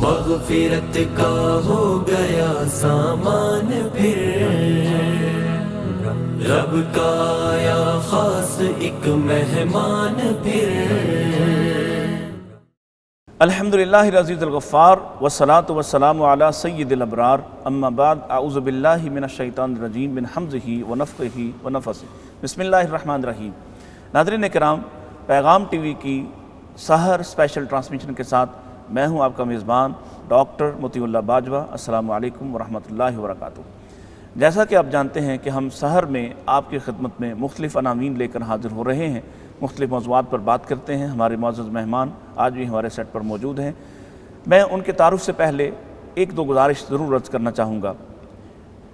مغفرت کا ہو گیا سامان پھر، رب کا آیا خاص ایک مہمان پھر۔ الحمدللہ العزیز الغفار والصلاة والسلام علی سید الابرار، اما بعد، اعوذ باللہ من الشیطان الرجیم من حمزہ ونفخہ ونفثہ، بسم اللہ الرحمن الرحیم۔ ناظرین کرام، پیغام ٹی وی کی سحر اسپیشل ٹرانسمیشن کے ساتھ میں ہوں آپ کا میزبان ڈاکٹر مطیع اللہ باجوہ۔ السلام علیکم ورحمۃ اللہ وبرکاتہ۔ جیسا کہ آپ جانتے ہیں کہ ہم سحر میں آپ کی خدمت میں مختلف عناوین لے کر حاضر ہو رہے ہیں، مختلف موضوعات پر بات کرتے ہیں۔ ہمارے معزز مہمان آج بھی ہمارے سیٹ پر موجود ہیں۔ میں ان کے تعارف سے پہلے ایک دو گزارش ضرور عرض کرنا چاہوں گا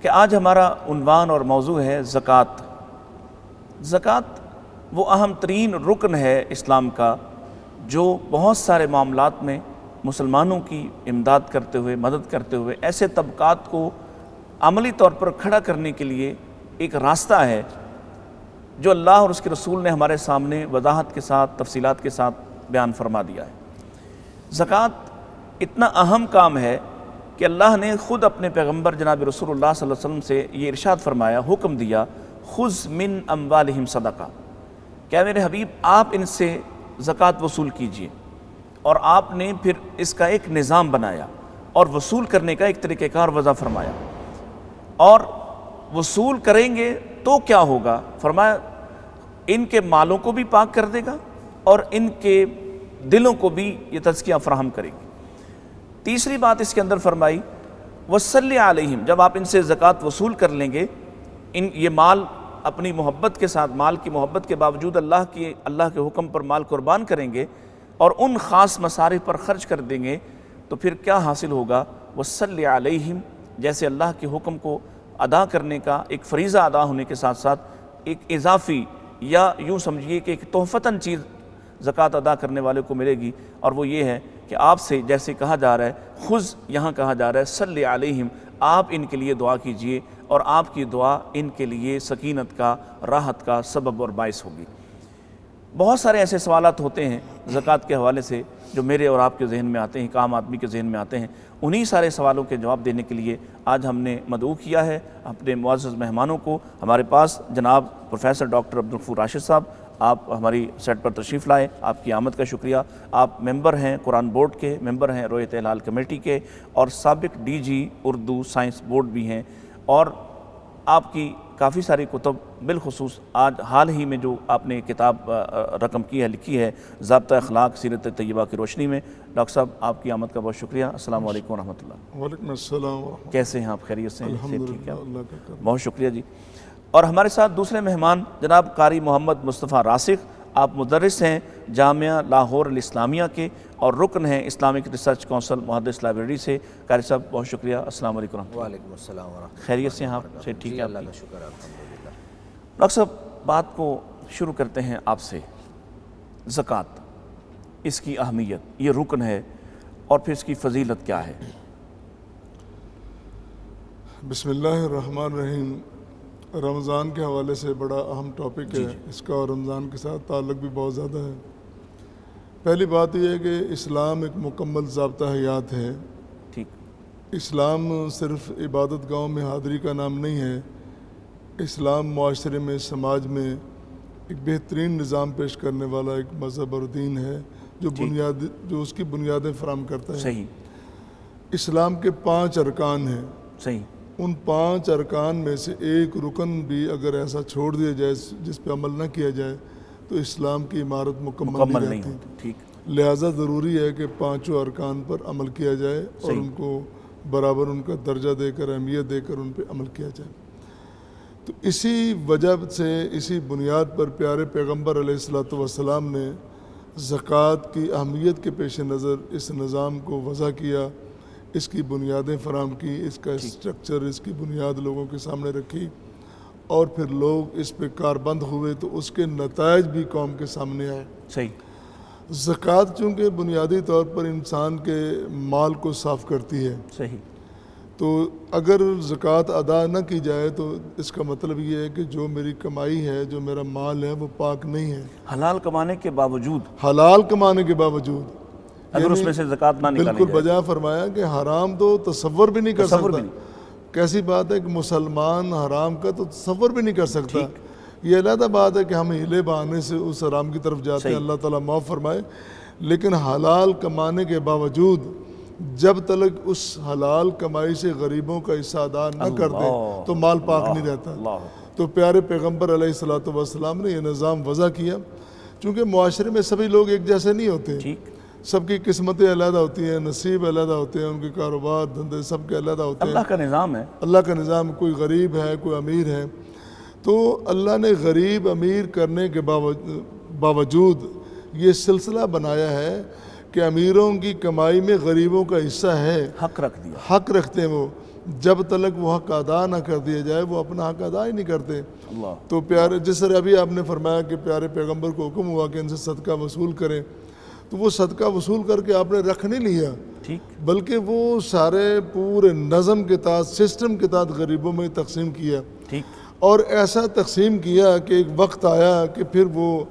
کہ آج ہمارا عنوان اور موضوع ہے زکوٰۃ۔ زکوٰۃ وہ اہم ترین رکن ہے اسلام کا، جو بہت سارے معاملات میں مسلمانوں کی امداد کرتے ہوئے، مدد کرتے ہوئے ایسے طبقات کو عملی طور پر کھڑا کرنے کے لیے ایک راستہ ہے جو اللہ اور اس کے رسول نے ہمارے سامنے وضاحت کے ساتھ، تفصیلات کے ساتھ بیان فرما دیا ہے۔ زکوٰۃ اتنا اہم کام ہے کہ اللہ نے خود اپنے پیغمبر جناب رسول اللہ صلی اللہ علیہ وسلم سے یہ ارشاد فرمایا، حکم دیا، خذ من اموالہم صدقہ، کہ میرے حبیب آپ ان سے زکوٰۃ وصول کیجئے۔ اور آپ نے پھر اس کا ایک نظام بنایا اور وصول کرنے کا ایک طریقہ کار وضع فرمایا۔ اور وصول کریں گے تو کیا ہوگا؟ فرمایا ان کے مالوں کو بھی پاک کر دے گا اور ان کے دلوں کو بھی یہ تزکیہ فراہم کرے گی۔ تیسری بات اس کے اندر فرمائی، وصلی علیہم، جب آپ ان سے زکوٰۃ وصول کر لیں گے، یہ مال اپنی محبت کے ساتھ، مال کی محبت کے باوجود اللہ کے حکم پر مال قربان کریں گے اور ان خاص مصارف پر خرچ کر دیں گے، تو پھر کیا حاصل ہوگا؟ وصلی علیہم، جیسے اللہ کے حکم کو ادا کرنے کا ایک فریضہ ادا ہونے کے ساتھ ساتھ ایک اضافی یا یوں سمجھیے کہ ایک تحفتاً چیز زکوٰۃ ادا کرنے والے کو ملے گی، اور وہ یہ ہے کہ آپ سے جیسے کہا جا رہا ہے، خذ یہاں کہا جا رہا ہے صلی علیہم، آپ ان کے لیے دعا کیجئے اور آپ کی دعا ان کے لیے سکینت کا، راحت کا سبب اور باعث ہوگی۔ بہت سارے ایسے سوالات ہوتے ہیں زکوٰۃ کے حوالے سے جو میرے اور آپ کے ذہن میں آتے ہیں، ایک عام آدمی کے ذہن میں آتے ہیں۔ انہی سارے سوالوں کے جواب دینے کے لیے آج ہم نے مدعو کیا ہے اپنے معزز مہمانوں کو۔ ہمارے پاس جناب پروفیسر ڈاکٹر عبدالغفور راشد صاحب، آپ ہماری سیٹ پر تشریف لائے، آپ کی آمد کا شکریہ۔ آپ ممبر ہیں قرآن بورڈ کے، ممبر ہیں رویت ہلال کمیٹی کے، اور سابق D G Urdu science board بھی ہیں، اور آپ کی کافی ساری کتب، بالخصوص آج حال ہی میں جو آپ نے کتاب رقم کی ہے، لکھی ہے، ضابطہ اخلاق سیرت طیبہ کی روشنی میں۔ ڈاکٹر صاحب آپ کی آمد کا بہت شکریہ۔ السلام علیکم ورحمۃ اللہ۔ وعلیکم السلام ورحمۃ اللہ۔ کیسے ہیں آپ؟ خیریت سے ہیں؟ ٹھیک ہے، اللہ کا کرم۔ بہت شکریہ جی۔ اور ہمارے ساتھ دوسرے مہمان جناب قاری محمد مصطفیٰ راسخ، آپ مدرس ہیں جامعہ لاہور الاسلامیہ کے اور رکن ہیں اسلامک ریسرچ کونسل محدث لائبریری سے۔ قاری صاحب بہت شکریہ، السلام علیکم ورحمۃ اللہ۔ وعلیکم السلام ورحمۃ اللہ۔ خیریت سے ہیں آپ؟ سے ٹھیک ہے؟ اللہ کا شکر ہے، الحمدللہ۔ ڈاکٹر صاحب بات کو شروع کرتے ہیں آپ سے۔ زکوٰۃ، اس کی اہمیت، یہ رکن ہے، اور پھر اس کی فضیلت کیا ہے؟ بسم اللہ الرحمن الرحیم۔ رمضان کے حوالے سے بڑا اہم ٹاپک ہے اس کا، اور رمضان کے ساتھ تعلق بھی بہت زیادہ ہے۔ پہلی بات یہ ہے کہ اسلام ایک مکمل ضابطہ حیات ہے۔ ٹھیک۔ اسلام صرف عبادت گاہوں میں حاضری کا نام نہیں ہے، اسلام معاشرے میں، سماج میں ایک بہترین نظام پیش کرنے والا ایک مذہب اور دین ہے جو اس کی بنیادیں فراہم کرتا ہے۔ صحیح۔ اسلام کے 5 ارکان ہیں۔ صحیح۔ ان 5 ارکان میں سے ایک رکن بھی اگر ایسا چھوڑ دیا جائے جس پہ عمل نہ کیا جائے تو اسلام کی عمارت مکمل نہیں ہوتی۔ رہتی۔ ٹھیک۔ لہٰذا ضروری ہے کہ 5 ارکان پر عمل کیا جائے اور ان کو برابر ان کا درجہ دے کر، اہمیت دے کر ان پہ عمل کیا جائے۔ تو اسی وجہ سے، اسی بنیاد پر پیارے پیغمبر علیہ الصلوۃ والسلام نے زکوٰۃ کی اہمیت کے پیش نظر اس نظام کو وضع کیا، اس کی بنیادیں فراہم کی، اس کا اسٹرکچر، اس کی بنیاد لوگوں کے سامنے رکھی، اور پھر لوگ اس پہ کاربند ہوئے تو اس کے نتائج بھی قوم کے سامنے آئے۔ صحیح۔ زکوٰۃ چونکہ بنیادی طور پر انسان کے مال کو صاف کرتی ہے، صحیح۔ تو اگر زکوٰۃ ادا نہ کی جائے تو اس کا مطلب یہ ہے کہ جو میری کمائی ہے، جو میرا مال ہے، وہ پاک نہیں ہے۔ حلال کمانے کے باوجود، حلال کمانے کے باوجود اگر اس میں سے زکوٰۃ نہ نکالی بالکل جائے۔ بجا فرمایا کہ حرام تو تصور بھی نہیں کر تصور سکتا۔ بھی نہیں۔ کیسی بات ہے کہ مسلمان حرام کا تو تصور بھی نہیں کر سکتا۔ یہ علیحدہ بات ہے کہ ہم ہیلے بہانے سے اس حرام کی طرف جاتے ہیں، اللہ تعالیٰ معاف فرمائے، لیکن حلال کمانے کے باوجود جب تک اس حلال کمائی سے غریبوں کا حصہ ادا نہ کر دیں تو مال پاک نہیں رہتا۔ تو پیارے پیغمبر علیہ الصلوۃ والسلام نے یہ نظام وضع کیا، چونکہ معاشرے میں سبھی لوگ ایک جیسے نہیں ہوتے، سب کی قسمتیں علیحدہ ہوتی ہیں، نصیب علیحدہ ہوتے ہیں، ان کے کاروبار دھندے سب کے علیحدہ ہوتے ہیں۔ اللہ کا نظام ہے، اللہ کا نظام، کوئی غریب ہے کوئی امیر ہے، تو اللہ نے غریب امیر کرنے کے باوجود یہ سلسلہ بنایا ہے کہ امیروں کی کمائی میں غریبوں کا حصہ ہے، حق رکھ دیا۔ حق رکھتے ہیں وہ، جب تک وہ حق ادا نہ کر دیا جائے وہ اپنا حق ادا ہی نہیں کرتے۔ اللہ تو پیارے، جس طرح ابھی آپ نے فرمایا کہ پیارے پیغمبر کو حکم ہوا کہ ان سے صدقہ وصول کریں، تو وہ صدقہ وصول کر کے آپ نے رکھ نہیں لیا، ٹھیک، بلکہ وہ سارے پورے نظم کے تحت، سسٹم کے تحت غریبوں میں تقسیم کیا، ٹھیک، اور ایسا تقسیم کیا کہ ایک وقت آیا کہ پھر وہ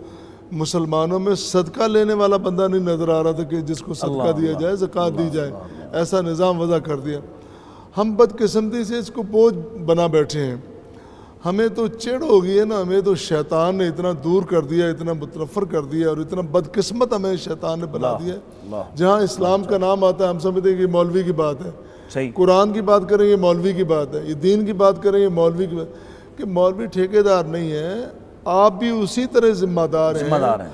مسلمانوں میں صدقہ لینے والا بندہ نہیں نظر آ رہا تھا کہ جس کو صدقہ دیا جائے، زکوٰۃ دی جائے، ایسا نظام وضع کر دیا۔ ہم بدقسمتی سے اس کو بوجھ بنا بیٹھے ہیں، ہمیں تو چڑ ہو گئی ہے نا، ہمیں تو شیطان نے اتنا دور کر دیا، اتنا متنفر کر دیا، اور اتنا بدقسمت ہمیں شیطان نے بنا دیا ہے۔ جہاں اسلام کا نام آتا ہے ہم سمجھتے ہیں کہ یہ مولوی کی بات ہے، صحیح، قرآن کی بات کریں یہ مولوی کی بات ہے، یہ دین کی بات کریں یہ مولوی کی بات، کہ مولوی ٹھیکیدار نہیں ہے، آپ بھی اسی طرح ذمہ دار ہیں،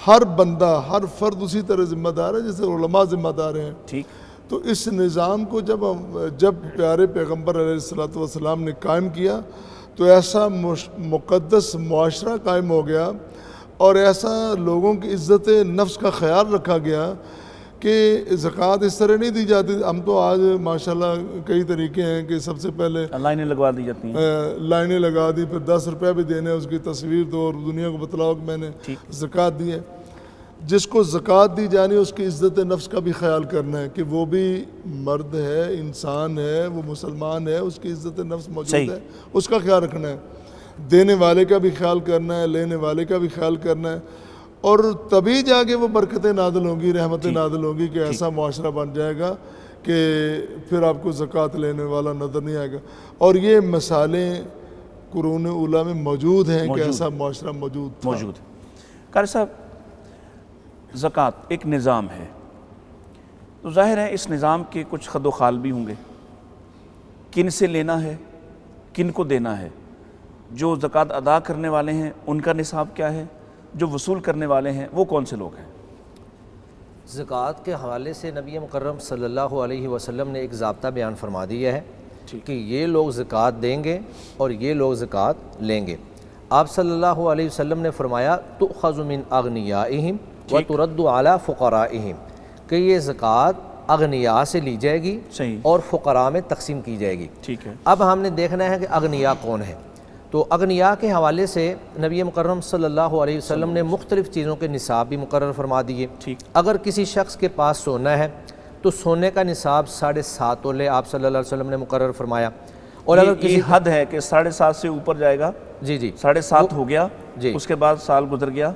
ہر بندہ، ہر فرد اسی طرح ذمہ دار ہے جیسے علماء ذمہ دار ہیں۔ ٹھیک، تو اس نظام کو جب پیارے پیغمبر علیہ الصلوۃ والسلام نے قائم کیا تو ایسا مقدس معاشرہ قائم ہو گیا، اور ایسا لوگوں کی عزت نفس کا خیال رکھا گیا کہ زکوٰۃ اس طرح نہیں دی جاتی۔ ہم تو آج ماشاءاللہ کئی طریقے ہیں کہ سب سے پہلے لائنیں لگوا دی جاتی ہیں، لائنیں لگا دی، پھر 10 روپے بھی دینے، اس کی تصویر دو اور دنیا کو بتلاؤ کہ میں نے زکوٰۃ دی ہے۔ جس کو زکوٰۃ دی جانی اس کی عزت نفس کا بھی خیال کرنا ہے کہ وہ بھی مرد ہے، انسان ہے، وہ مسلمان ہے، اس کی عزت نفس موجود ہے، اس کا خیال رکھنا ہے، دینے والے کا بھی خیال کرنا ہے، لینے والے کا بھی خیال کرنا ہے، اور تبھی جا کے وہ برکتیں نازل ہوں گی، رحمتیں نازل ہوں گی کہ ایسا معاشرہ بن جائے گا کہ پھر آپ کو زکوٰۃ لینے والا نظر نہیں آئے گا۔ اور یہ مثالیں قرون اولیٰ میں موجود ہیں کہ ایسا معاشرہ موجود ہے۔ قاری صاحب، زکوٰۃ ایک نظام ہے، تو ظاہر ہے اس نظام کے کچھ خد و خال بھی ہوں گے، کن سے لینا ہے، کن کو دینا ہے، جو زکوٰۃ ادا کرنے والے ہیں ان کا نصاب کیا ہے، جو وصول کرنے والے ہیں وہ کون سے لوگ ہیں؟ زکوٰۃ کے حوالے سے نبی مکرم صلی اللہ علیہ وسلم نے ایک ضابطہ بیان فرما دیا ہے کہ یہ لوگ زکوٰۃ دیں گے اور یہ لوگ زکوٰۃ لیں گے۔ آپ صلی اللہ علیہ وسلم نے فرمایا تؤخذ من اغنیائہم وترد علی فقرائہم، کہ یہ زکوٰۃ اغنیاء سے لی جائے گی اور فقراء میں تقسیم کی جائے گی۔ ٹھیک ہے، اب ہم نے دیکھنا ہے کہ اغنیاء کون ہے۔ تو اغنیاء کے حوالے سے نبی مکرم صلی اللہ علیہ وسلم نے مختلف چیزوں کے نصاب بھی مقرر فرما دیے۔ اگر کسی شخص کے پاس سونا ہے تو سونے کا نصاب 7.5 تولے آپ صلی اللہ علیہ وسلم نے مقرر فرمایا، اور اگر کسی حد ہے کہ 7.5 سے اوپر جائے گا، جی 7.5 ہو گیا، اس کے بعد سال گزر گیا،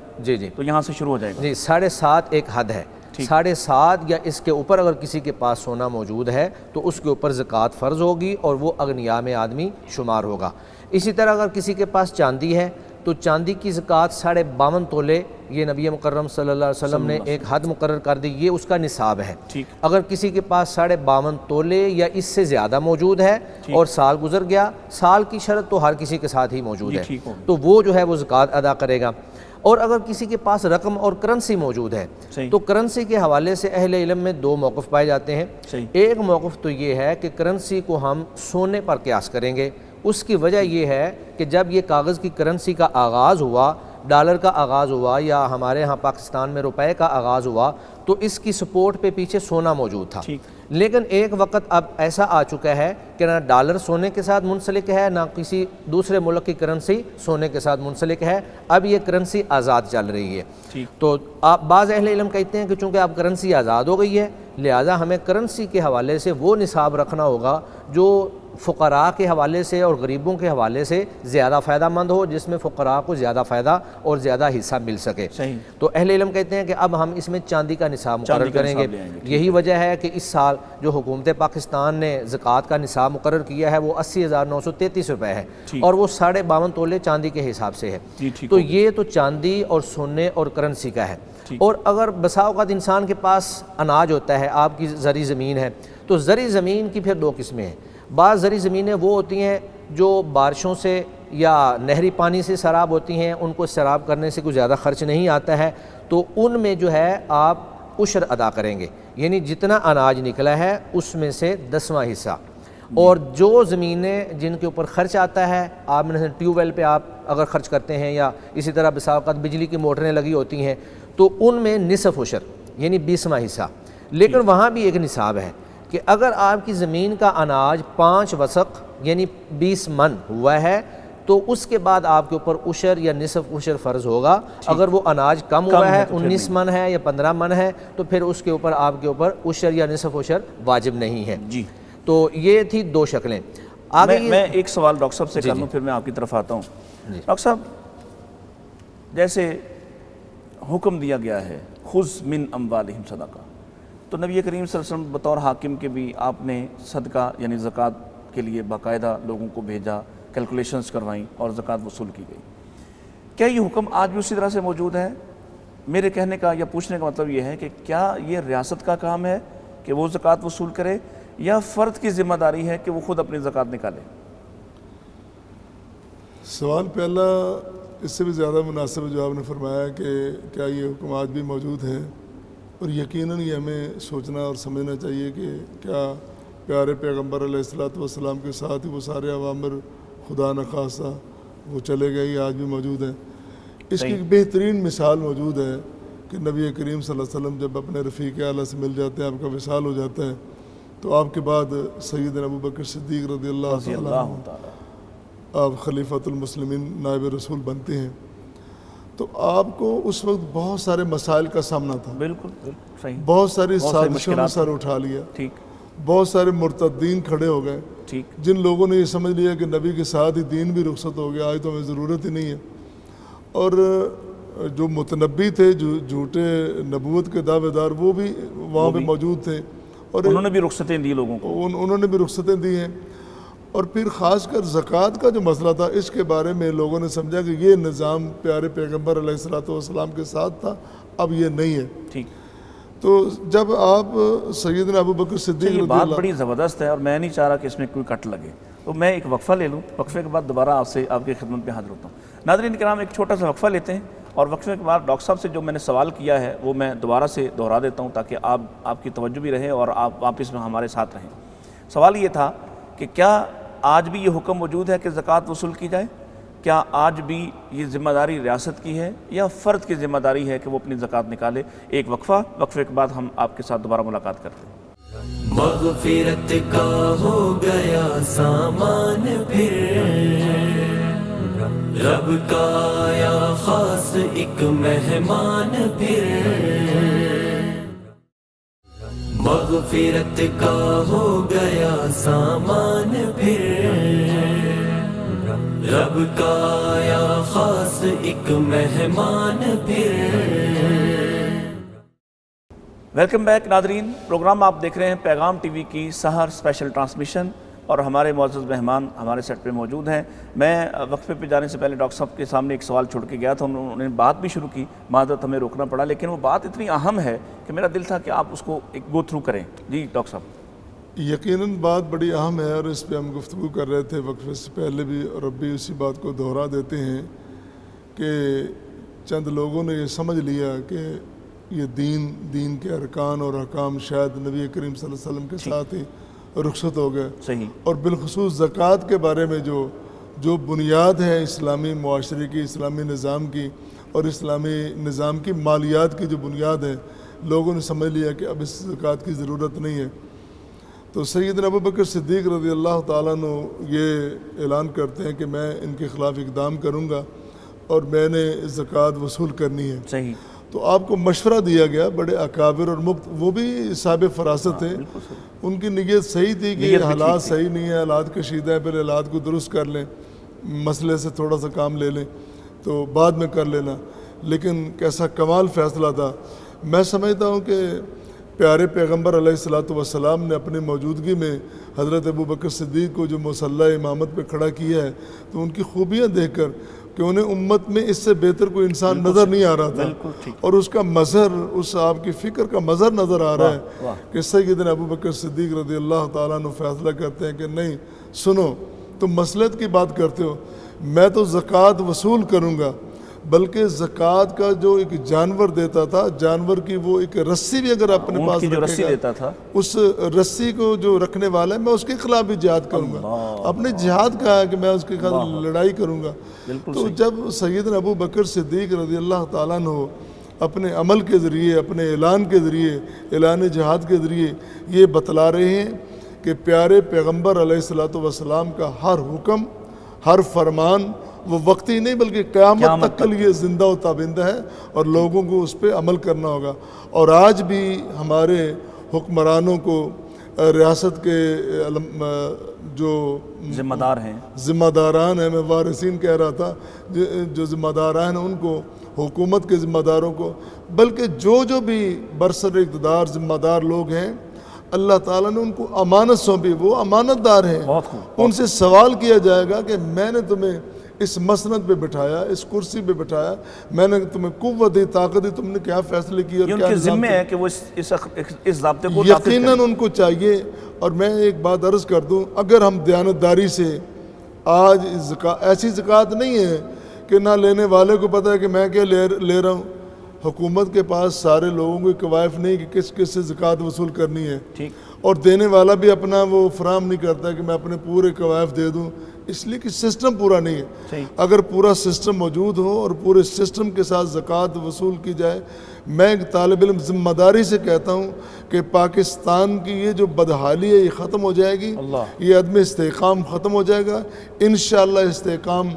تو یہاں سے شروع ہو جائے گا۔ 7.5 ایک حد ہے، 7.5 یا اس کے اوپر اگر کسی کے پاس سونا موجود ہے تو اس کے اوپر زکوٰۃ فرض ہوگی اور وہ اغنیاء میں آدمی شمار ہوگا۔ اسی طرح اگر کسی کے پاس چاندی ہے تو چاندی کی زکوٰۃ 52.5 تولے، یہ نبی مکرم صلی اللہ علیہ وسلم نے ایک حد مقرر کر دی، یہ اس کا نصاب ہے۔ اگر کسی کے پاس 52.5 تولے یا اس سے زیادہ موجود ہے اور سال گزر گیا، سال کی شرط تو ہر کسی کے ساتھ ہی موجود ہے، تو وہ جو ہے وہ زکوٰۃ ادا کرے گا۔ اور اگر کسی کے پاس رقم اور کرنسی موجود ہے تو کرنسی کے حوالے سے اہل علم میں 2 موقف پائے جاتے ہیں۔ ایک موقف تو یہ ہے کہ کرنسی کو ہم سونے پر قیاس کریں گے، اس کی وجہ یہ ہے کہ جب یہ کاغذ کی کرنسی کا آغاز ہوا، ڈالر کا آغاز ہوا یا ہمارے ہاں پاکستان میں روپے کا آغاز ہوا، تو اس کی سپورٹ پہ پیچھے سونا موجود تھا۔ لیکن ایک وقت اب ایسا آ چکا ہے کہ نہ ڈالر سونے کے ساتھ منسلک ہے، نہ کسی دوسرے ملک کی کرنسی سونے کے ساتھ منسلک ہے، اب یہ کرنسی آزاد چل رہی ہے۔ تو آپ بعض اہل علم کہتے ہیں کہ چونکہ اب کرنسی آزاد ہو گئی ہے، لہٰذا ہمیں کرنسی کے حوالے سے وہ نصاب رکھنا ہوگا جو فقراء کے حوالے سے اور غریبوں کے حوالے سے زیادہ فائدہ مند ہو، جس میں فقراء کو زیادہ فائدہ اور زیادہ حصہ مل سکے۔ صحیح۔ تو اہل علم کہتے ہیں کہ اب ہم اس میں چاندی کا نصاب مقرر کریں گے۔ یہی وجہ ہے کہ اس سال جو حکومت پاکستان نے زکوٰۃ کا نصاب مقرر کیا ہے وہ 80,933 روپے ہے، اور وہ 52.5 تولے چاندی کے حساب سے ہے۔ تو یہ تو چاندی اور سونے اور کرنسی کا ہے۔ اور اگر بسا اوقات انسان کے پاس اناج ہوتا ہے، آپ کی زرعی زمین ہے، تو زرعی زمین کی پھر دو قسمیں ہیں۔ بعض زرعی زمینیں وہ ہوتی ہیں جو بارشوں سے یا نہری پانی سے سیراب ہوتی ہیں، ان کو سیراب کرنے سے کوئی زیادہ خرچ نہیں آتا ہے، تو ان میں جو ہے آپ عشر ادا کریں گے، یعنی جتنا اناج نکلا ہے اس میں سے 10واں حصہ۔ اور جو زمینیں جن کے اوپر خرچ آتا ہے، آپ نے ٹیوب ویل پہ آپ اگر خرچ کرتے ہیں یا اسی طرح بسا اوقات بجلی کی موٹریں لگی ہوتی ہیں، تو ان میں نصف عشر یعنی 20واں حصہ۔ لیکن وہاں بھی ایک نصاب ہے کہ اگر آپ کی زمین کا اناج 5 وسق یعنی 20 من ہوا ہے تو اس کے بعد آپ کے اوپر عشر یا نصف عشر فرض ہوگا۔ اگر وہ اناج کم ہوا ہے، 19 من ہے یا 15 من ہے، تو پھر اس کے اوپر آپ کے اوپر عشر یا نصف عشر واجب نہیں ہے۔ جی، تو یہ تھی دو شکلیں۔ آگے میں ایک سوال ڈاکٹر صاحب سے کر لوں، پھر میں آپ کی طرف آتا ہوں۔ ڈاکٹر صاحب، جیسے حکم دیا گیا ہے خذ من اموالہم صدقہ، تو نبی کریم صلی اللہ علیہ وسلم بطور حاکم کے بھی آپ نے صدقہ یعنی زکوٰۃ کے لیے باقاعدہ لوگوں کو بھیجا، کیلکولیشنز کروائیں اور زکوٰۃ وصول کی گئی۔ کیا یہ حکم آج بھی اسی طرح سے موجود ہے؟ میرے کہنے کا یا پوچھنے کا مطلب یہ ہے کہ کیا یہ ریاست کا کام ہے کہ وہ زکوٰۃ وصول کرے، یا فرد کی ذمہ داری ہے کہ وہ خود اپنی زکوٰۃ نکالے؟ سوال پہلا اس سے بھی زیادہ مناسب جو آپ نے فرمایا کہ کیا یہ حکم آج بھی موجود ہے، اور یقیناً یہ ہمیں سوچنا اور سمجھنا چاہیے کہ کیا پیارے پیغمبر علیہ الصلوۃ والسلام کے ساتھ ہی وہ سارے اوامر خدا نخواستہ وہ چلے گئے، آج بھی موجود ہیں۔ اس کی ایک بہترین مثال موجود ہے کہ نبی کریم صلی اللہ علیہ وسلم جب اپنے رفیق اعلیٰ سے مل جاتے ہیں، آپ کا وصال ہو جاتا ہے، تو آپ کے بعد سیدنا ابوبکر صدیق رضی اللہ تعالیٰ آپ خلیفۃ المسلمین نائب رسول بنتے ہیں۔ تو آپ کو اس وقت بہت سارے مسائل کا سامنا تھا، بالکل صحیح، بہت ساری سازشوں نے سر اٹھا لیا، ٹھیک، بہت سارے مرتدین کھڑے ہو گئے، ٹھیک، جن لوگوں نے یہ سمجھ لیا کہ نبی کے ساتھ ہی دین بھی رخصت ہو گیا، آج تو ہمیں ضرورت ہی نہیں ہے۔ اور جو متنبی تھے، جو جھوٹے نبوت کے دعوے دار، وہ بھی وہاں پہ موجود تھے، اور انہوں نے بھی رخصتیں دی لوگوں کو، انہوں نے بھی رخصتیں دی ہیں۔ اور پھر خاص کر زکوٰۃ کا جو مسئلہ تھا، اس کے بارے میں لوگوں نے سمجھا کہ یہ نظام پیارے پیغمبر علیہ الصلوۃ والسلام کے ساتھ تھا، اب یہ نہیں ہے۔ ٹھیک، تو جب آپ سیدنا ابوبکر صدیق یہ رضی بات اللہ بڑی زبردست ہے، اور میں نہیں چاہ رہا کہ اس میں کوئی کٹ لگے، تو میں ایک وقفہ لے لوں، وقفے کے بعد دوبارہ آپ کی خدمت پہ حاضر ہوتا ہوں۔ ناظرین کرام، ایک چھوٹا سا وقفہ لیتے ہیں، اور وقفے کے بعد ڈاکٹر صاحب سے جو میں نے سوال کیا ہے وہ میں دوبارہ سے دہرا دیتا ہوں تاکہ آپ کی توجہ بھی رہے اور آپ واپس میں ہمارے ساتھ رہیں۔ سوال یہ تھا کہ کیا آج بھی یہ حکم موجود ہے کہ زکوٰۃ وصول کی جائے؟ کیا آج بھی یہ ذمہ داری ریاست کی ہے یا فرد کی ذمہ داری ہے کہ وہ اپنی زکوٰۃ نکالے؟ ایک وقفے کے بعد ہم آپ کے ساتھ دوبارہ ملاقات کرتے ہیں۔ مغفرت کا ہو گیا سامان پھر، رب کا آیا خاص ایک مہمان پھر، مغفرت کا ہو گیا سامان پھر، رب کا آیا خاص ایک مہمان پھر۔ ویلکم بیک ناظرین، پروگرام آپ دیکھ رہے ہیں پیغام ٹی وی کی سحر اسپیشل ٹرانسمیشن، اور ہمارے معزز مہمان ہمارے سیٹ پہ موجود ہیں۔ میں وقفے پہ جانے سے پہلے ڈاکٹر صاحب کے سامنے ایک سوال چھوڑ کے گیا تھا، انہوں نے بات بھی شروع کی، معذرت ہمیں روکنا پڑا، لیکن وہ بات اتنی اہم ہے کہ میرا دل تھا کہ آپ اس کو ایک گو تھرو کریں۔ جی ڈاکٹر صاحب۔ یقیناً بات بڑی اہم ہے، اور اس پہ ہم گفتگو کر رہے تھے وقفے سے پہلے بھی، اور اب بھی اسی بات کو دہرا دیتے ہیں کہ چند لوگوں نے یہ سمجھ لیا کہ یہ دین کے ارکان اور احکام شاید نبی کریم صلی اللہ علیہ وسلم کے ساتھ ہی رخصت ہو گئے، صحیح، اور بالخصوص زکوٰۃ کے بارے میں جو بنیاد ہے اسلامی معاشرے کی، اسلامی نظام کی، اور اسلامی نظام کی مالیات کی جو بنیاد ہے، لوگوں نے سمجھ لیا کہ اب اس زکوٰۃ کی ضرورت نہیں ہے۔ تو سیدنا ابوبکر صدیق رضی اللہ تعالیٰ عنہ یہ اعلان کرتے ہیں کہ میں ان کے خلاف اقدام کروں گا اور میں نے زکوٰۃ وصول کرنی ہے۔ صحیح، تو آپ کو مشورہ دیا گیا، بڑے اکابر اور وہ بھی صاحب فراست تھے، ان کی نیت صحیح تھی کہ یہ حالات صحیح نہیں ہے، حالات کشیدہ ہیں، پہلے حالات کو درست کر لیں، مسئلے سے تھوڑا سا کام لے لیں تو بعد میں کر لینا، لیکن کیسا کمال فیصلہ تھا۔ میں سمجھتا ہوں کہ پیارے پیغمبر علیہ الصلوۃ والسلام نے اپنی موجودگی میں حضرت ابوبکر صدیق کو جو مصلی امامت پہ کھڑا کیا ہے، تو ان کی خوبیاں دیکھ کر کہ انہیں امت میں اس سے بہتر کوئی انسان نظر نہیں آ رہا تھا، اور اس کا مظہر، اس آپ کی فکر کا مظہر نظر آ رہا ہے کہ سیدنا ابوبکر صدیق رضی اللہ تعالیٰ عنہ فیصلہ کرتے ہیں کہ نہیں سنو، تم مصلحت کی بات کرتے ہو، میں تو زکوٰۃ وصول کروں گا، بلکہ زکوٰۃ کا جو ایک جانور دیتا تھا، جانور کی وہ ایک رسی بھی اگر اپنے پاس رکھے گا، اس رسی کو جو رکھنے والا ہے میں اس کے خلاف بھی جہاد کروں گا، اپنے جہاد کہا ہے کہ میں اس کے خلاف لڑائی کروں گا۔ تو جب سیدنا ابو بکر صدیق رضی اللہ تعالیٰ عنہ اپنے عمل کے ذریعے، اپنے اعلان کے ذریعے، اعلان جہاد کے ذریعے یہ بتلا رہے ہیں کہ پیارے پیغمبر علیہ الصلوۃ والسلام کا ہر حکم، ہر فرمان وہ وقتی نہیں بلکہ قیامت تک کے لیے زندہ و تابندہ ہے، اور لوگوں کو اس پہ عمل کرنا ہوگا۔ اور آج بھی ہمارے حکمرانوں کو، ریاست کے جو ذمہ داران ہیں، میں وارثین کہہ رہا تھا، جو ذمہ داران ہیں ان کو، حکومت کے ذمہ داروں کو، بلکہ جو بھی برسر اقتدار ذمہ دار لوگ ہیں، اللہ تعالیٰ نے ان کو امانت سونپی، وہ امانت دار ہیں، ان سے سوال کیا جائے گا کہ میں نے تمہیں اس مسند پہ بٹھایا، اس کرسی پہ بٹھایا، میں نے تمہیں قوت دی، طاقت دی، تم نے کیا فیصلے کیے اور کیا ان کے ذمہ ہے کہ وہ اس ضابطے کو یقیناً ان کو چاہیے۔ اور میں ایک بات عرض کر دوں، اگر ہم دیانتداری سے آج ایسی زکوٰۃ نہیں ہے کہ نہ لینے والے کو پتہ ہے کہ میں کیا لے رہا ہوں، حکومت کے پاس سارے لوگوں کو قوائف نہیں کہ کس کس سے زکوٰۃ وصول کرنی ہے، اور دینے والا بھی اپنا وہ فراہم نہیں کرتا کہ میں اپنے پورے قوائف دے دوں، اس لیے کہ سسٹم پورا نہیں ہے۔ اگر پورا سسٹم موجود ہو اور پورے سسٹم کے ساتھ زکوٰۃ وصول کی جائے، میں ایک طالب علم ذمہ داری سے کہتا ہوں کہ پاکستان کی یہ جو بدحالی ہے یہ ختم ہو جائے گی، یہ عدم استحکام ختم ہو جائے گا انشاءاللہ۔ استحکام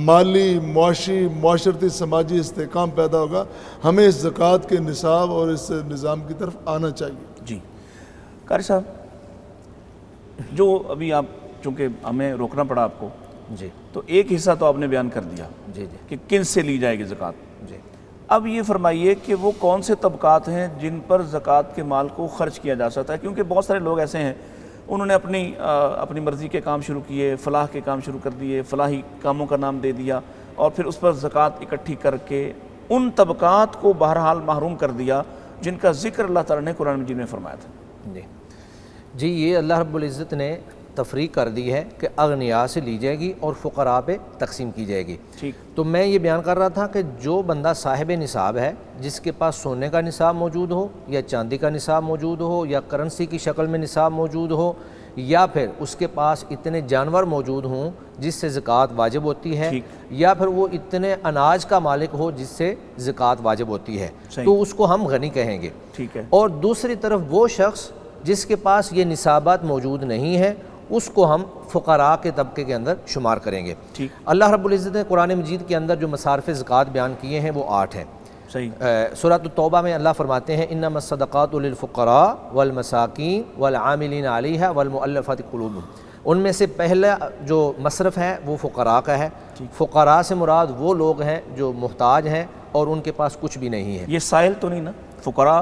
مالی، معاشی، معاشرتی، سماجی استحکام پیدا ہوگا۔ ہمیں اس زکوٰۃ کے نصاب اور اس نظام کی طرف آنا چاہیے۔ جی قاری صاحب، جو ابھی آپ چونکہ ہمیں روکنا پڑا آپ کو، جی، تو ایک حصہ تو آپ نے بیان کر دیا جی کہ کن سے لی جائے گی زکوٰۃ۔ جی، اب یہ فرمائیے کہ وہ کون سے طبقات ہیں جن پر زکوٰۃ کے مال کو خرچ کیا جا سکتا ہے، کیونکہ بہت سارے لوگ ایسے ہیں انہوں نے اپنی مرضی کے کام شروع کیے، فلاح کے کام شروع کر دیے، فلاحی کاموں کا نام دے دیا، اور پھر اس پر زکوٰۃ اکٹھی کر کے ان طبقات کو بہرحال محروم کر دیا جن کا ذکر اللہ تعالیٰ نے قرآن مجید میں فرمایا تھا۔ جی، یہ اللہ رب العزت نے تفریق کر دی ہے کہ اغنیاء سے لی جائے گی اور فقراء پہ تقسیم کی جائے گی۔ تو میں یہ بیان کر رہا تھا کہ جو بندہ صاحب نصاب ہے، جس کے پاس سونے کا نصاب موجود ہو یا چاندی کا نصاب موجود ہو یا کرنسی کی شکل میں نصاب موجود ہو، یا پھر اس کے پاس اتنے جانور موجود ہوں جس سے زکوٰۃ واجب ہوتی ہے، یا پھر وہ اتنے اناج کا مالک ہو جس سے زکوٰۃ واجب ہوتی ہے، تو اس کو ہم غنی کہیں گے۔ اور دوسری طرف وہ شخص جس کے پاس یہ نصابات موجود نہیں ہیں، اس کو ہم فقراء کے طبقے کے اندر شمار کریں گے۔ اللہ رب العزت نے قرآن مجید کے اندر جو مصارف زکوٰۃ بیان کیے ہیں وہ 8 ہیں۔ سورۃ التوبہ میں اللہ فرماتے ہیں انما الصدقات للفقراء والمساکین والعاملین علیہا والمؤلفۃ قلوبہم۔ ان میں سے پہلا جو مصرف ہے وہ فقراء کا ہے۔ فقراء سے مراد وہ لوگ ہیں جو محتاج ہیں اور ان کے پاس کچھ بھی نہیں ہے۔ یہ سائل تو نہیں نا فقراء؟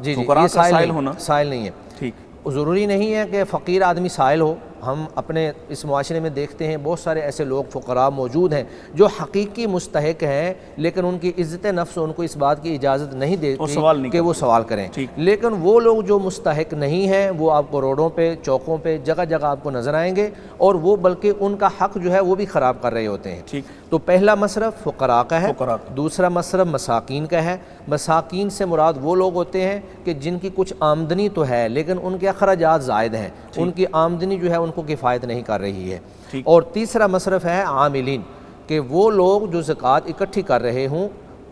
جی، فقراء یہ کا سائل ہونا سائل نہیں ہے۔ ضروری نہیں ہے کہ فقیر آدمی سائل ہو، ہم اپنے اس معاشرے میں دیکھتے ہیں بہت سارے ایسے لوگ فقراء موجود ہیں جو حقیقی مستحق ہیں، لیکن ان کی عزت نفس ان کو اس بات کی اجازت نہیں دیتی کہ وہ سوال کریں۔ لیکن وہ لوگ جو مستحق نہیں ہیں وہ آپ کو روڈوں پہ، چوکوں پہ، جگہ جگہ آپ کو نظر آئیں گے، اور وہ بلکہ ان کا حق جو ہے وہ بھی خراب کر رہے ہوتے ہیں۔ تو پہلا مصرف فقراء کا ہے، دوسرا مصرف مساکین کا ہے۔ مساکین سے مراد وہ لوگ ہوتے ہیں کہ جن کی کچھ آمدنی تو ہے لیکن ان کے اخراجات زائد ہیں، ان کی آمدنی جو ہے ان کو کفایت نہیں کر رہی ہے۔ اور تیسرا مصرف ہے عاملین، کہ وہ لوگ جو زکوٰۃ اکٹھی کر رہے ہوں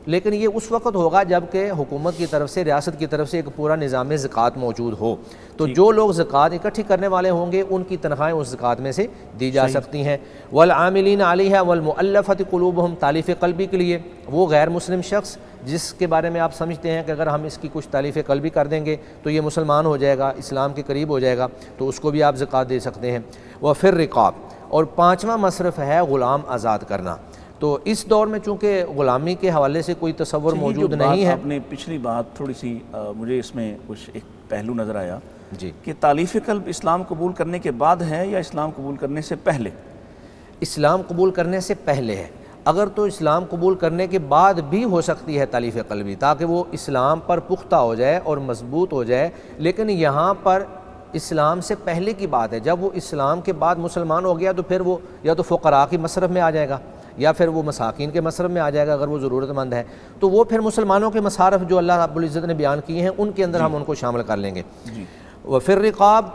لیکن یہ اس وقت ہوگا جب کہ حکومت کی طرف سے، ریاست کی طرف سے ایک پورا نظام زکوٰۃ موجود ہو، تو جو لوگ زکوٰۃ اکٹھی کرنے والے ہوں گے ان کی تنخواہیں اس زکوٰۃ میں سے دی جا سکتی ہیں۔ والعاملین علیہا والمؤلفۃ قلوبہم، تالیف قلبی کے لیے وہ غیر مسلم شخص جس کے بارے میں آپ سمجھتے ہیں کہ اگر ہم اس کی کچھ تالیف قلبی کر دیں گے تو یہ مسلمان ہو جائے گا، اسلام کے قریب ہو جائے گا، تو اس کو بھی آپ زکوٰۃ دے سکتے ہیں۔ وفی الرقاب، اور پانچواں مصرف ہے غلام آزاد کرنا۔ تو اس دور میں چونکہ غلامی کے حوالے سے کوئی تصور موجود نہیں ہے۔ آپ نے پچھلی بات تھوڑی سی مجھے اس میں کچھ ایک پہلو نظر آیا جی، کہ تالیف قلب اسلام قبول کرنے کے بعد ہے یا اسلام قبول کرنے سے پہلے؟ اسلام قبول کرنے سے پہلے ہے۔ اگر تو اسلام قبول کرنے کے بعد بھی ہو سکتی ہے تالیف قلبی، تاکہ وہ اسلام پر پختہ ہو جائے اور مضبوط ہو جائے، لیکن یہاں پر اسلام سے پہلے کی بات ہے۔ جب وہ اسلام کے بعد مسلمان ہو گیا تو پھر وہ یا تو فقراء کی مصرف میں آ جائے گا یا پھر وہ مساکین کے مصرف میں آ جائے گا اگر وہ ضرورت مند ہے، تو وہ پھر مسلمانوں کے مصارف جو اللہ رب العزت نے بیان کیے ہیں ان کے اندر ہم ان کو شامل کر لیں گے۔ وفی الرقاب،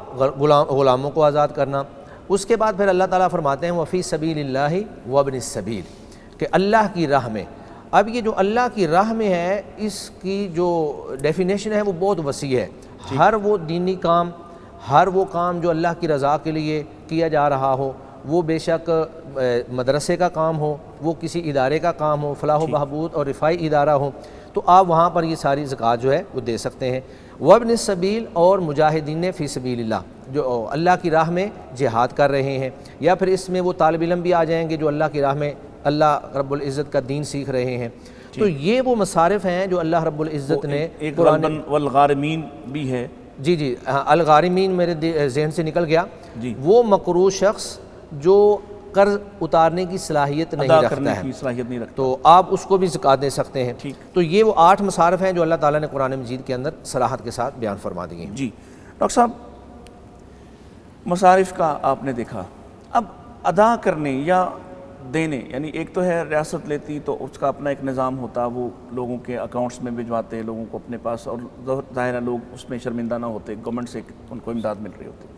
غلاموں کو آزاد کرنا۔ اس کے بعد پھر اللہ تعالیٰ فرماتے ہیں وفی سبیل اللہ وابن السبیل، کہ اللہ کی راہ میں۔ اب یہ جو اللہ کی راہ میں ہے اس کی جو ڈیفینیشن ہے وہ بہت وسیع ہے۔ ہر وہ دینی کام، ہر وہ کام جو اللہ کی رضا کے لیے کیا جا رہا ہو، وہ بے شک مدرسے کا کام ہو، وہ کسی ادارے کا کام ہو، فلاح و بہبود اور رفاعی ادارہ ہو، تو آپ وہاں پر یہ ساری زکوٰۃ جو ہے وہ دے سکتے ہیں۔ وابن السبیل، اور مجاہدین فی سبیل اللہ، جو اللہ کی راہ میں جہاد کر رہے ہیں، یا پھر اس میں وہ طالب علم بھی آ جائیں گے جو اللہ کی راہ میں اللہ رب العزت کا دین سیکھ رہے ہیں۔ تو یہ وہ مصارف ہیں جو اللہ رب العزت نے ایک غالباً والغارمین بھی ہے۔ جی الغارمین میرے ذہن سے نکل گیا، جی، وہ مقروض شخص جو قرض اتارنے کی صلاحیت نہیں ادا رکھتا کرنے ہے، کی صلاحیت نہیں رکھتا، تو آپ اس کو بھی زکوٰۃ دے سکتے ہیں۔ تو یہ وہ 8 مصارف ہیں جو اللہ تعالیٰ نے قرآن مجید کے اندر صراحت کے ساتھ بیان فرما دیے ہیں۔ جی ڈاکٹر صاحب، مصارف کا آپ نے دیکھا، اب ادا کرنے یا دینے، یعنی ایک تو ہے ریاست لیتی تو اس کا اپنا ایک نظام ہوتا، وہ لوگوں کے اکاؤنٹس میں بھجواتے لوگوں کو اپنے پاس، اور ظاہر ہے لوگ اس میں شرمندہ نہ ہوتے، گورنمنٹ سے ان کو امداد مل رہی ہوتی۔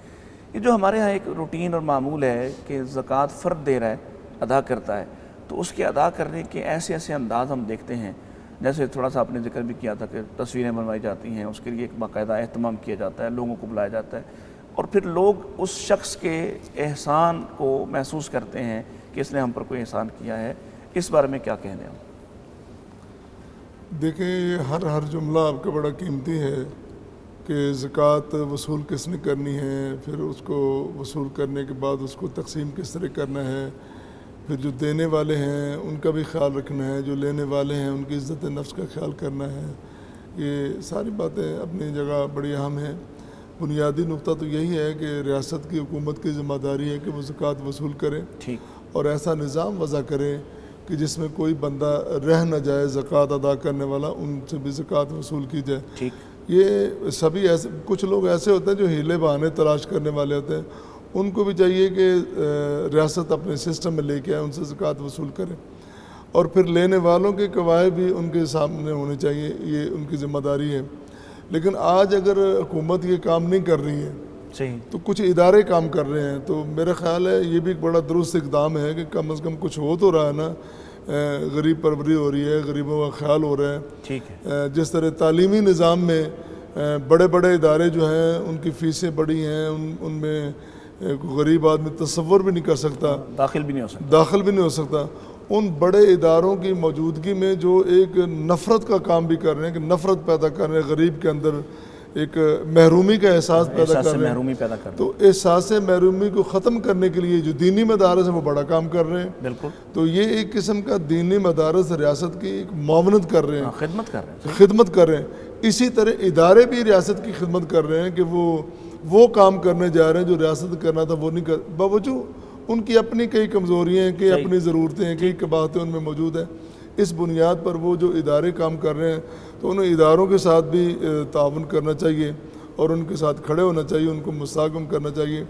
یہ جو ہمارے ہاں ایک روٹین اور معمول ہے کہ زکوٰۃ فرد دے رہا ہے، ادا کرتا ہے، تو اس کے ادا کرنے کے ایسے ایسے انداز ہم دیکھتے ہیں، جیسے تھوڑا سا آپ نے ذکر بھی کیا تھا کہ تصویریں بنوائی جاتی ہیں، اس کے لیے ایک باقاعدہ اہتمام کیا جاتا ہے، لوگوں کو بلایا جاتا ہے، اور پھر لوگ اس شخص کے احسان کو محسوس کرتے ہیں کہ اس نے ہم پر کوئی احسان کیا ہے۔ اس بارے میں کیا کہنے ہیں؟ دیکھیں، یہ ہر جملہ آپ کا بڑا قیمتی ہے کہ زکوٰۃ وصول کس نے کرنی ہے، پھر اس کو وصول کرنے کے بعد اس کو تقسیم کس طرح کرنا ہے، پھر جو دینے والے ہیں ان کا بھی خیال رکھنا ہے، جو لینے والے ہیں ان کی عزت نفس کا خیال کرنا ہے۔ یہ ساری باتیں اپنی جگہ بڑی اہم ہیں۔ بنیادی نقطہ تو یہی ہے کہ ریاست کی حکومت کی ذمہ داری ہے کہ وہ زکوٰۃ وصول کرے اور ایسا نظام وضع کرے کہ جس میں کوئی بندہ رہ نہ جائے زکوٰۃ ادا کرنے والا، ان سے بھی زکوٰۃ وصول کی جائے۔ یہ سبھی ایسے، کچھ لوگ ایسے ہوتے ہیں جو ہیلے بہانے تلاش کرنے والے ہوتے ہیں، ان کو بھی چاہیے کہ ریاست اپنے سسٹم میں لے کے آئے، ان سے زکوٰۃ وصول کرے، اور پھر لینے والوں کے قواعد بھی ان کے سامنے ہونے چاہیے، یہ ان کی ذمہ داری ہے۔ لیکن آج اگر حکومت یہ کام نہیں کر رہی ہے تو کچھ ادارے کام کر رہے ہیں، تو میرا خیال ہے یہ بھی ایک بڑا درست اقدام ہے کہ کم از کم کچھ ہو تو رہا ہے نا، غریب پروری ہو رہی ہے، غریبوں کا خیال ہو رہا ہے۔ جس طرح تعلیمی نظام میں بڑے بڑے ادارے جو ہیں ان کی فیسیں بڑی ہیں، ان میں غریب آدمی تصور بھی نہیں کر سکتا، داخل بھی نہیں ہو سکتا۔ ان بڑے اداروں کی موجودگی میں جو ایک نفرت کا کام بھی کر رہے ہیں کہ نفرت پیدا کر رہے ہیں، غریب کے اندر ایک محرومی کا احساس پیدا کر رہے ہیں، تو احساس محرومی کو ختم کرنے کے لیے جو دینی مدارس ہیں وہ بڑا کام کر رہے ہیں۔ بالکل، تو یہ ایک قسم کا دینی مدارس ریاست کی ایک معاونت کر رہے ہیں، خدمت کر رہے ہیں۔ اسی طرح ادارے بھی ریاست کی خدمت کر رہے ہیں کہ وہ کام کرنے جا رہے ہیں جو ریاست کرنا تھا وہ نہیں کر، باوجود ان کی اپنی کئی کمزوریاں ہیں، کئی اپنی ضرورتیں ہیں، کئی قباحتیں ان میں موجود ہیں۔ اس بنیاد پر وہ جو ادارے کام کر رہے ہیں تو انہیں اداروں کے ساتھ بھی تعاون کرنا چاہیے اور ان کے ساتھ کھڑے ہونا چاہیے، ان کو مستحکم کرنا چاہیے۔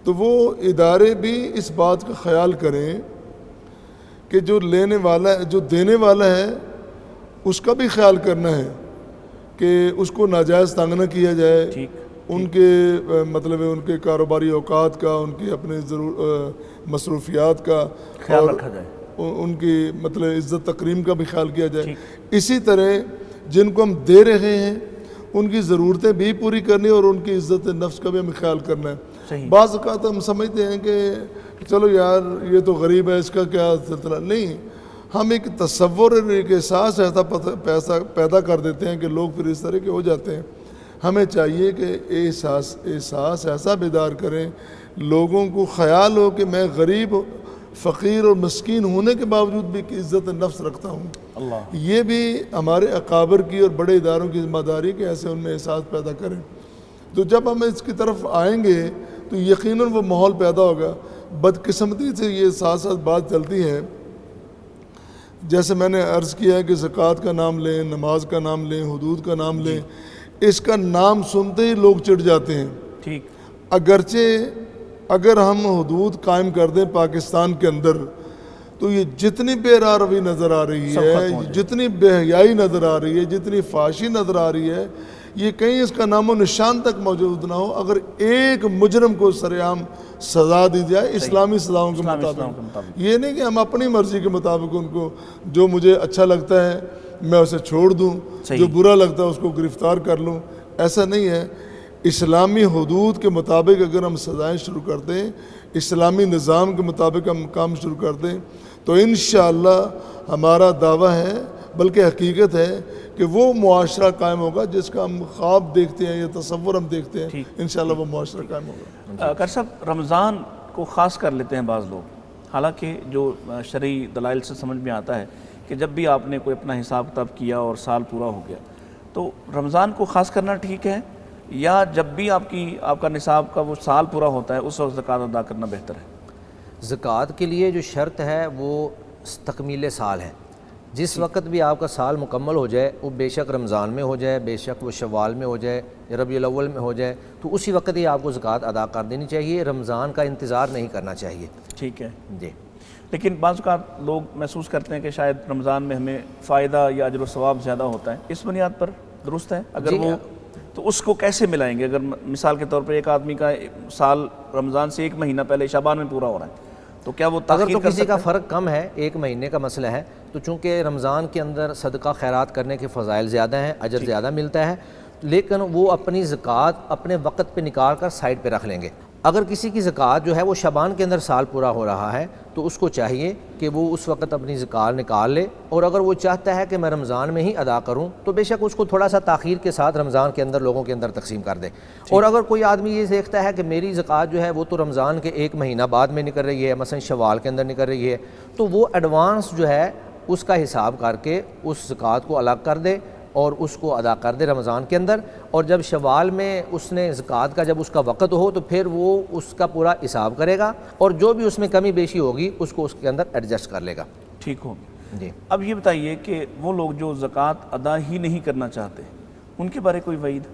تو وہ ادارے بھی اس بات کا خیال کریں کہ جو لینے والا ہے، جو دینے والا ہے، اس کا بھی خیال کرنا ہے کہ اس کو ناجائز تنگ نہ کیا جائے، ان کے مطلب ان کے کاروباری اوقات کا، ان کی اپنے مصروفیات کا ان کی مطلب عزت تکریم کا بھی خیال کیا جائے. اسی طرح جن کو ہم دے رہے ہیں ان کی ضرورتیں بھی پوری کرنی اور ان کی عزت نفس کا بھی ہمیں خیال کرنا ہے. بعض اوقات ہم سمجھتے ہیں کہ چلو یار یہ تو غریب ہے، اس کا کیا سلسلہ. نہیں، ہم ایک تصور اور ایک احساس ایسا پیدا کر دیتے ہیں کہ لوگ پھر اس طرح کے ہو جاتے ہیں. ہمیں چاہیے کہ احساس ایسا بیدار کریں، لوگوں کو خیال ہو کہ میں غریب، فقیر اور مسکین ہونے کے باوجود بھی عزت نفس رکھتا ہوں. یہ بھی ہمارے اکابر کی اور بڑے اداروں کی ذمہ داری کہ ایسے ان میں احساس پیدا کریں. تو جب ہم اس کی طرف آئیں گے تو یقیناً وہ ماحول پیدا ہوگا. بدقسمتی سے یہ ساتھ ساتھ بات چلتی ہے، جیسے میں نے عرض کیا ہے کہ زکوٰۃ کا نام لیں، نماز کا نام لیں، حدود کا نام لیں، اس کا نام سنتے ہی لوگ چڑھ جاتے ہیں. ٹھیک. اگرچہ اگر ہم حدود قائم کر دیں پاکستان کے اندر تو یہ جتنی بے روی نظر آ رہی ہے، جتنی بے حیائی نظر آ رہی ہے، جتنی فحاشی نظر آ رہی ہے، یہ کہیں اس کا نام و نشان تک موجود نہ ہو. اگر ایک مجرم کو سرعام سزا دی جائے اسلامی سزاؤں کے مطابق، یہ نہیں کہ ہم اپنی مرضی کے مطابق ان کو جو مجھے اچھا لگتا ہے میں اسے چھوڑ دوں، جو برا لگتا ہے اس کو گرفتار کر لوں. ایسا نہیں ہے. اسلامی حدود کے مطابق اگر ہم سزائیں شروع کر دیں، اسلامی نظام کے مطابق ہم کام شروع کر دیں تو انشاءاللہ ہمارا دعویٰ ہے، بلکہ حقیقت ہے کہ وہ معاشرہ قائم ہوگا جس کا ہم خواب دیکھتے ہیں یا تصور ہم دیکھتے ہیں. انشاءاللہ وہ معاشرہ قائم ہوگا. قاری صاحب، رمضان کو خاص کر لیتے ہیں بعض لوگ، حالانکہ جو شرعی دلائل سے سمجھ میں آتا ہے کہ جب بھی آپ نے کوئی اپنا حساب کتاب کیا اور سال پورا ہو گیا تو رمضان کو خاص کرنا ٹھیک ہے، یا جب بھی آپ کا نصاب کا وہ سال پورا ہوتا ہے اس وقت زکوٰۃ ادا کرنا بہتر ہے؟ زکوٰۃ کے لیے جو شرط ہے وہ تکمیل سال ہے. جس وقت بھی آپ کا سال مکمل ہو جائے، وہ بے شک رمضان میں ہو جائے، بے شک وہ شوال میں ہو جائے یا ربیع الاول میں ہو جائے، تو اسی وقت ہی آپ کو زکوٰۃ ادا کر دینی چاہیے. رمضان کا انتظار نہیں کرنا چاہیے. ٹھیک ہے جی. لیکن بعض اوقات لوگ محسوس کرتے ہیں کہ شاید رمضان میں ہمیں فائدہ یا اجر و ثواب زیادہ ہوتا ہے، اس بنیاد پر درست ہے؟ اگر وہ تو اس کو کیسے ملائیں گے؟ اگر مثال کے طور پر ایک آدمی کا سال رمضان سے ایک مہینہ پہلے شعبان میں پورا ہو رہا ہے تو کیا وہ تاخیر اگر تو کسی کا فرق کم ہے، ایک مہینے کا مسئلہ ہے، تو چونکہ رمضان کے اندر صدقہ خیرات کرنے کے فضائل زیادہ ہیں، اجر زیادہ ملتا ہے، لیکن وہ اپنی زکوٰۃ اپنے وقت پہ نکال کر سائڈ پہ رکھ لیں گے. اگر کسی کی زکوٰۃ جو ہے وہ شعبان کے اندر سال پورا ہو رہا ہے تو اس کو چاہیے کہ وہ اس وقت اپنی زکوٰۃ نکال لے، اور اگر وہ چاہتا ہے کہ میں رمضان میں ہی ادا کروں تو بے شک اس کو تھوڑا سا تاخیر کے ساتھ رمضان کے اندر لوگوں کے اندر تقسیم کر دے. اور اگر کوئی آدمی یہ دیکھتا ہے کہ میری زکوٰۃ جو ہے وہ تو رمضان کے ایک مہینہ بعد میں نکل رہی ہے، مثلا شوال کے اندر نکل رہی ہے، تو وہ ایڈوانس جو ہے اس کا حساب کر کے اس زکوٰۃ کو الگ کر دے اور اس کو ادا کر دے رمضان کے اندر. اور جب شوال میں اس نے زکوٰۃ کا جب اس کا وقت ہو تو پھر وہ اس کا پورا حساب کرے گا اور جو بھی اس میں کمی بیشی ہوگی اس کو اس کے اندر ایڈجسٹ کر لے گا. ٹھیک ہو جی. اب یہ بتائیے کہ وہ لوگ جو زکوٰۃ ادا ہی نہیں کرنا چاہتے ان کے بارے کوئی وعید؟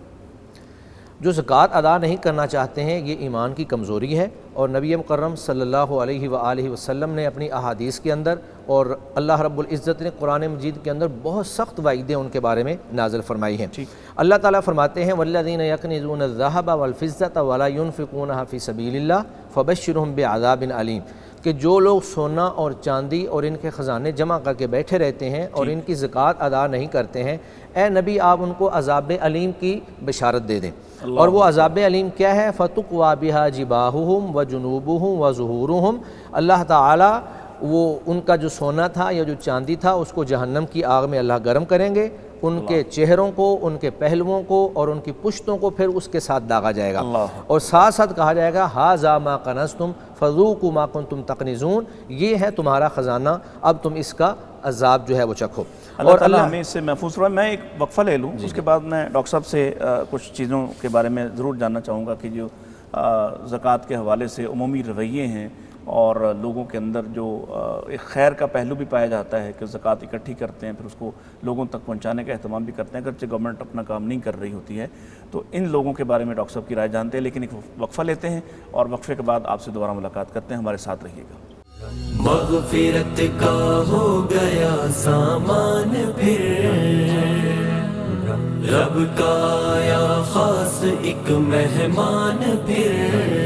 جو زکوٰۃ ادا نہیں کرنا چاہتے ہیں یہ ایمان کی کمزوری ہے، اور نبی مکرم صلی اللہ علیہ وآلہ وسلم نے اپنی احادیث کے اندر اور اللہ رب العزت نے قرآن مجید کے اندر بہت سخت وعیدیں ان کے بارے میں نازل فرمائی ہیں. اللہ تعالیٰ فرماتے ہیں وَالَّذِينَ يَكْنِزُونَ الذَّهَبَ وَالْفِضَّةَ وَلَا يُنْفِقُونَهَا فِي سَبِيلِ اللَّهِ فَبَشِّرْهُم بِعَذَابٍ أَلِيمٍ، کہ جو لوگ سونا اور چاندی اور ان کے خزانے جمع کر کے بیٹھے رہتے ہیں اور ان کی زکوٰۃ ادا نہیں کرتے ہیں، اے نبی آپ ان کو عذاب علیم کی بشارت دے دیں. اور وہ عذاب علیم کیا ہے؟ فَتُقْوَى بِهَا جِبَاهُهُمْ وَجُنُوبُهُمْ وَظُهُورُهُمْ، اللہ تعالیٰ وہ ان کا جو سونا تھا یا جو چاندی تھا اس کو جہنم کی آگ میں اللہ گرم کریں گے، ان کے چہروں کو، ان کے پہلوؤں کو اور ان کی پشتوں کو پھر اس کے ساتھ داغا جائے گا، اور ساتھ ساتھ کہا جائے گا ھذا ما کنزتم فذوقوا ما کنتم تکنزون، یہ ہے تمہارا خزانہ، اب تم اس کا عذاب جو ہے وہ چکھو. اللہ تعالیٰ ہمیں اس سے محفوظ رہا. میں ایک وقفہ لے لوں، اس کے بعد میں ڈاکٹر صاحب سے کچھ چیزوں کے بارے میں ضرور جاننا چاہوں گا کہ جو زکوٰۃ کے حوالے سے عمومی رویے ہیں اور لوگوں کے اندر جو ایک خیر کا پہلو بھی پایا جاتا ہے کہ زکوٰۃ اکٹھی کرتے ہیں پھر اس کو لوگوں تک پہنچانے کا اہتمام بھی کرتے ہیں، اگرچہ گورنمنٹ اپنا کام نہیں کر رہی ہوتی ہے، تو ان لوگوں کے بارے میں ڈاکٹر صاحب کی رائے جانتے ہیں. لیکن ایک وقفہ لیتے ہیں اور وقفے کے بعد آپ سے دوبارہ ملاقات کرتے ہیں. ہمارے ساتھ رہیے گا. مغفرت کا ہو گیا سامان پھر، رب کا آیا خاص ایک مہمان پھر،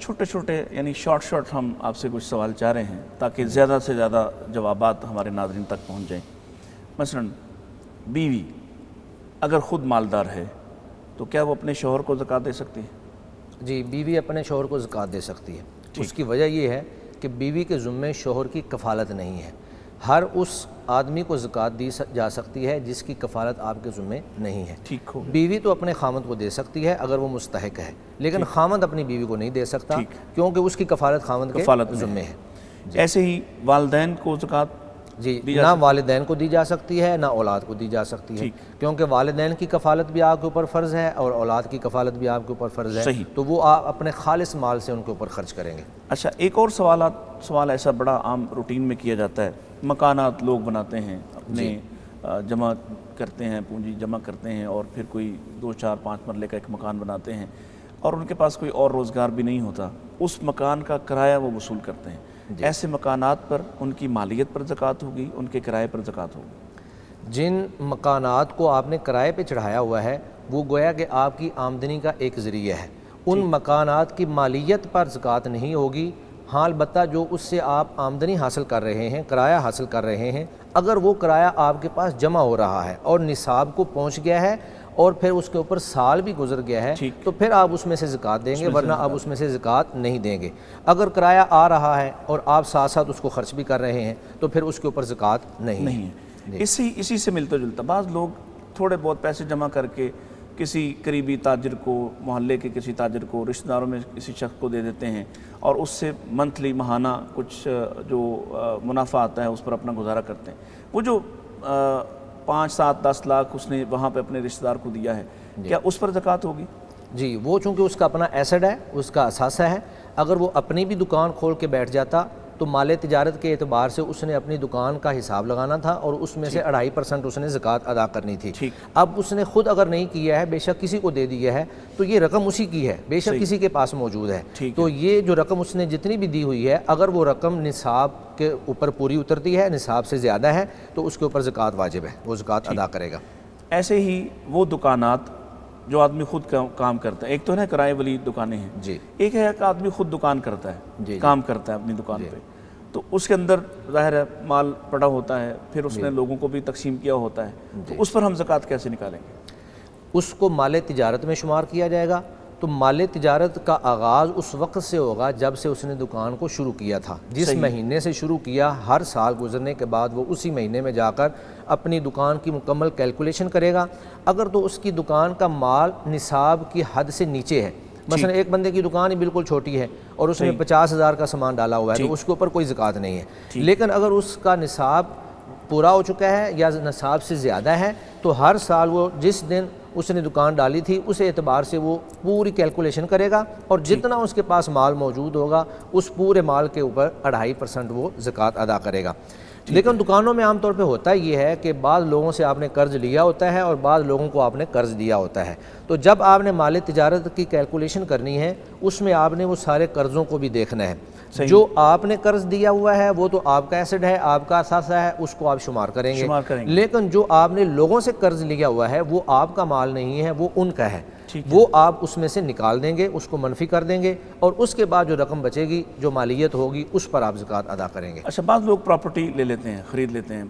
چھوٹے چھوٹے یعنی شارٹ ہم آپ سے کچھ سوال چاہ رہے ہیں تاکہ زیادہ سے زیادہ جوابات ہمارے ناظرین تک پہنچ جائیں. مثلا بیوی اگر خود مالدار ہے تو کیا وہ اپنے شوہر کو زکوٰۃ دے سکتی ہے؟ جی، بیوی اپنے شوہر کو زکوٰۃ دے سکتی ہے. اس کی وجہ یہ ہے کہ بیوی کے ذمے شوہر کی کفالت نہیں ہے. ہر اس آدمی کو زکوٰۃ دی جا سکتی ہے جس کی کفالت آپ کے ذمے نہیں ہے. ٹھیک ہو. بیوی تو اپنے خامند کو دے سکتی ہے اگر وہ مستحق ہے، لیکن خامند اپنی بیوی کو نہیں دے سکتا کیونکہ اس کی کفالت خامند کے ذمے ہے. ایسے ہی والدین کو زکوٰۃ جی، نہ والدین کو دی جا سکتی ہے نہ اولاد کو دی جا سکتی ہے، کیونکہ والدین کی کفالت بھی آپ کے اوپر فرض ہے اور اولاد کی کفالت بھی آپ کے اوپر فرض ہے. تو وہ آپ اپنے خالص مال سے ان کے اوپر خرچ کریں گے. اچھا، ایک اور سوال ایسا بڑا عام روٹین میں کیا جاتا ہے. مکانات لوگ بناتے ہیں اپنے جمع کرتے ہیں، پونجی جمع کرتے ہیں اور پھر کوئی 2 4 5 مرلے کا ایک مکان بناتے ہیں اور ان کے پاس کوئی اور روزگار بھی نہیں ہوتا، اس مکان کا کرایہ وہ وصول کرتے ہیں. ایسے مکانات پر ان کی مالیت پر زکوٰۃ ہوگی، ان کے کرائے پر زکوٰۃ ہوگی؟ جن مکانات کو آپ نے کرائے پہ چڑھایا ہوا ہے وہ گویا کہ آپ کی آمدنی کا ایک ذریعہ ہے. ان مکانات کی مالیت پر زکوٰۃ نہیں ہوگی. ہاں البتہ جو اس سے آپ آمدنی حاصل کر رہے ہیں، کرایہ حاصل کر رہے ہیں، اگر وہ کرایہ آپ کے پاس جمع ہو رہا ہے اور نصاب کو پہنچ گیا ہے اور پھر اس کے اوپر سال بھی گزر گیا ہے تو پھر آپ اس میں سے زکوٰۃ دیں گے، ورنہ آپ اس میں سے زکوٰۃ نہیں دیں گے. اگر کرایہ آ رہا ہے اور آپ ساتھ ساتھ اس کو خرچ بھی کر رہے ہیں تو پھر اس کے اوپر زکوٰۃ نہیں ہے. اسی سے ملتا جلتا بعض لوگ تھوڑے بہت پیسے جمع کر کے کسی قریبی تاجر کو، محلے کے کسی تاجر کو، رشتہ داروں میں کسی شخص کو دے دیتے ہیں اور اس سے منتھلی ماہانہ کچھ جو منافع آتا ہے اس پر اپنا گزارا کرتے ہیں. وہ جو 5 7 10 لاکھ اس نے وہاں پہ اپنے رشتہ دار کو دیا ہے، کیا اس پر زکوٰۃ ہوگی؟ جی، وہ چونکہ اس کا اپنا ایسڈ ہے، اس کا اثاثہ ہے. اگر وہ اپنی بھی دکان کھول کے بیٹھ جاتا تو مال تجارت کے اعتبار سے اس نے اپنی دکان کا حساب لگانا تھا اور اس میں سے 2.5% اس نے زکوٰۃ ادا کرنی تھی. اب اس نے خود اگر نہیں کیا ہے، بے شک کسی کو دے دیا ہے، تو یہ رقم اسی کی ہے، بے شک کسی کے پاس موجود ہے. تو یہ جو رقم اس نے جتنی بھی دی ہوئی ہے، اگر وہ رقم نصاب کے اوپر پوری اترتی ہے، نصاب سے زیادہ ہے، تو اس کے اوپر زکوٰۃ واجب ہے، وہ زکوٰۃ ادا کرے گا. ایسے ہی وہ دکانات جو آدمی خود کام کرتا ہے، ایک تو ہے کرائے والی دکانیں ہیں، جی، ایک ہے کہ آدمی خود دکان کرتا ہے، کام کرتا ہے اپنی دکان پہ، تو اس کے اندر ظاہر ہے مال پڑا ہوتا ہے، پھر اس نے لوگوں کو بھی تقسیم کیا ہوتا ہے، تو اس پر ہم زکوٰۃ کیسے نکالیں گے؟ اس کو مال تجارت میں شمار کیا جائے گا. تو مال تجارت کا آغاز اس وقت سے ہوگا جب سے اس نے دکان کو شروع کیا تھا. جس مہینے سے شروع کیا، ہر سال گزرنے کے بعد وہ اسی مہینے میں جا کر اپنی دکان کی مکمل کیلکولیشن کرے گا. اگر تو اس کی دکان کا مال نصاب کی حد سے نیچے ہے، مثلا ایک بندے کی دکان ہی بالکل چھوٹی ہے اور اس نے 50,000 کا سامان ڈالا ہوا ہے، تو اس کے اوپر کوئی زکوٰۃ نہیں ہے. لیکن اگر اس کا نصاب پورا ہو چکا ہے یا نصاب سے زیادہ ہے تو ہر سال وہ جس دن اس نے دکان ڈالی تھی اس اعتبار سے وہ پوری کیلکولیشن کرے گا اور جتنا اس کے پاس مال موجود ہوگا اس پورے مال کے اوپر 2.5% وہ زکوٰۃ ادا کرے گا. لیکن دکانوں میں عام طور پہ ہوتا یہ ہے کہ بعض لوگوں سے آپ نے قرض لیا ہوتا ہے اور بعض لوگوں کو آپ نے قرض دیا ہوتا ہے. تو جب آپ نے مال تجارت کی کیلکولیشن کرنی ہے اس میں آپ نے وہ سارے قرضوں کو بھی دیکھنا ہے. جو آپ نے قرض دیا ہوا ہے وہ تو آپ کا ایسڈ ہے، آپ کا اثاثہ ہے، اس کو آپ شمار کریں گے. لیکن جو آپ نے لوگوں سے قرض لیا ہوا ہے وہ آپ کا مال نہیں ہے، وہ ان کا ہے. وہ آپ اس میں سے نکال دیں گے، اس کو منفی کر دیں گے اور اس کے بعد جو رقم بچے گی، جو مالیت ہوگی، اس پر آپ زکوٰۃ ادا کریں گے. اچھا، بعض لوگ پراپرٹی لے لیتے ہیں، خرید لیتے ہیں،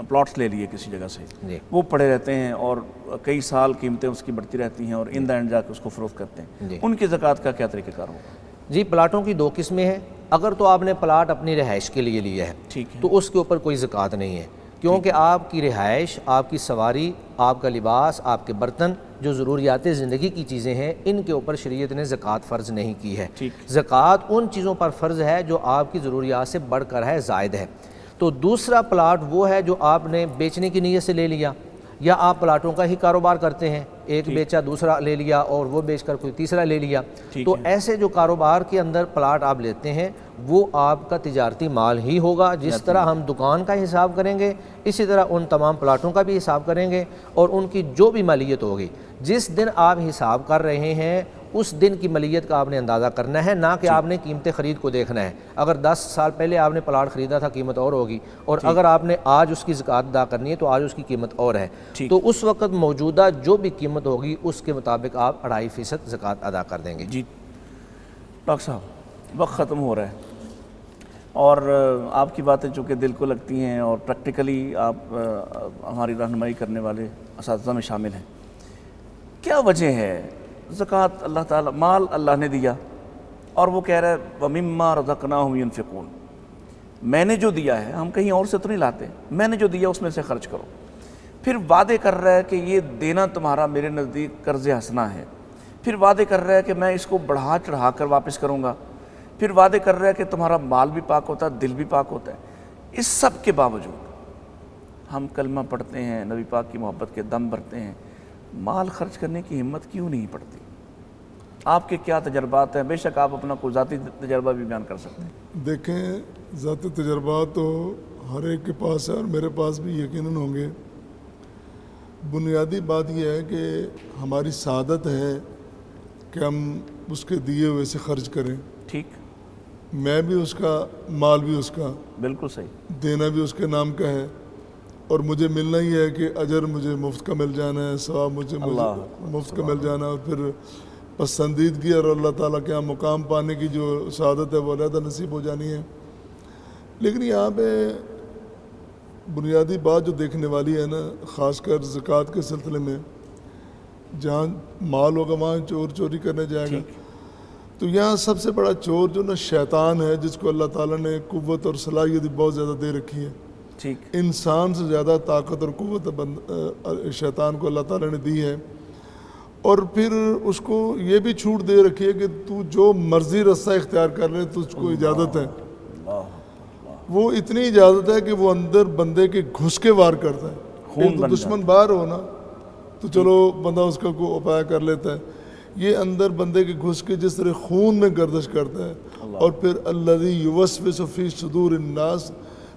پلاٹس لے لیے کسی جگہ سے، وہ پڑے رہتے ہیں اور کئی سال قیمتیں اس کی بڑھتی رہتی ہیں اور ان دا اینڈ جا کے اس کو فروخت کرتے ہیں. ان کی زکوٰۃ کا کیا طریقہ کار ہوگا؟ جی، پلاٹوں کی 2 قسمیں ہیں. اگر تو آپ نے پلاٹ اپنی رہائش کے لیے لیا ہے تو اس کے اوپر کوئی زکوٰۃ نہیں ہے، کیونکہ آپ کی رہائش، آپ کی سواری، آپ کا لباس، آپ کے برتن، جو ضروریات زندگی کی چیزیں ہیں، ان کے اوپر شریعت نے زکوٰۃ فرض نہیں کی ہے. زکوٰۃ ان چیزوں پر فرض ہے جو آپ کی ضروریات سے بڑھ کر ہے، زائد ہے. تو دوسرا پلاٹ وہ ہے جو آپ نے بیچنے کی نیت سے لے لیا، یا آپ پلاٹوں کا ہی کاروبار کرتے ہیں، ایک بیچا دوسرا لے لیا اور وہ بیچ کر کوئی تیسرا لے لیا. تو ایسے جو کاروبار کے اندر پلاٹ آپ لیتے ہیں وہ آپ کا تجارتی مال ہی ہوگا. جس طرح ہم دکان کا حساب کریں گے اسی طرح ان تمام پلاٹوں کا بھی حساب کریں گے اور ان کی جو بھی مالیت ہوگی، جس دن آپ حساب کر رہے ہیں اس دن کی مالیت کا آپ نے اندازہ کرنا ہے، نہ کہ آپ نے قیمت خرید کو دیکھنا ہے. اگر 10 سال پہلے آپ نے پلاٹ خریدا تھا قیمت اور ہوگی، اور اگر آپ نے آج اس کی زکوٰۃ ادا کرنی ہے تو آج اس کی قیمت اور ہے. تو اس وقت موجودہ جو بھی قیمت ہوگی اس کے مطابق آپ 2.5% زکوٰۃ ادا کر دیں گے. جی ڈاکٹر صاحب، وقت ختم ہو رہا ہے اور آپ کی باتیں چونکہ دل کو لگتی ہیں اور پریکٹیکلی آپ ہماری رہنمائی کرنے والے اساتذہ میں شامل ہیں. کیا وجہ ہے زکوٰۃ اللہ تعالیٰ مال اللہ نے دیا اور وہ کہہ رہا ہے وَمِمَّا رَزَقْنَاهُمْ يُنْفِقُونَ, میں نے جو دیا ہے, ہم کہیں اور سے تو نہیں لاتے, میں نے جو دیا اس میں سے خرچ کرو. پھر وعدے کر رہا ہے کہ یہ دینا تمہارا میرے نزدیک قرض حسنہ ہے. پھر وعدے کر رہا ہے کہ میں اس کو بڑھا چڑھا کر واپس کروں گا. پھر وعدے کر رہا ہے کہ تمہارا مال بھی پاک ہوتا ہے, دل بھی پاک ہوتا ہے. اس سب کے باوجود ہم کلمہ پڑھتے ہیں, نبی پاک کی محبت کے دم بھرتے ہیں, مال خرچ کرنے کی ہمت کیوں نہیں پڑتی؟ آپ کے کیا تجربات ہیں؟ بے شک آپ اپنا کوئی ذاتی تجربہ بھی بیان کر سکتے ہیں. دیکھیں, ذاتی تجربات تو ہر ایک کے پاس ہے اور میرے پاس بھی یقیناً ہوں گے. بنیادی بات یہ ہے کہ ہماری سعادت ہے کہ ہم اس کے دیے ہوئے سے خرچ کریں. ٹھیک, میں بھی اس کا, مال بھی اس کا, بالکل صحیح, دینا بھی اس کے نام کا ہے اور مجھے ملنا ہی ہے کہ اجر مجھے مفت کا مل جانا ہے, ثواب مجھے مفت کا مل جانا ہے, اور پھر پسندیدگی اور اللہ تعالیٰ کے یہاں مقام پانے کی جو سعادت ہے وہ علیحدہ نصیب ہو جانی ہے. لیکن یہاں پہ بنیادی بات جو دیکھنے والی ہے نا, خاص کر زکوٰۃ کے سلسلے میں, جہاں مال ہوگا وہاں چور چوری کرنے جائے گا. تو یہاں سب سے بڑا چور جو نا شیطان ہے, جس کو اللہ تعالیٰ نے قوت اور صلاحیت بہت زیادہ دے رکھی ہے. ٹھیک, انسان سے زیادہ طاقت اور قوت شیطان کو اللہ تعالیٰ نے دی ہے. اور پھر اس کو یہ بھی چھوٹ دے رکھی ہے کہ تو جو مرضی رستہ اختیار کر لے, تجھ کو اجازت ہے. وہ اتنی اجازت ہے کہ وہ اندر بندے کے گھس کے وار کرتا ہے. ایک تو دشمن باہر ہو نا تو چلو بندہ اس کا کوئی اپائے کر لیتا ہے. یہ اندر بندے کے گھس کے جس طرح خون میں گردش کرتا ہے, اور پھر الذی یوسوس فی صدور الناس,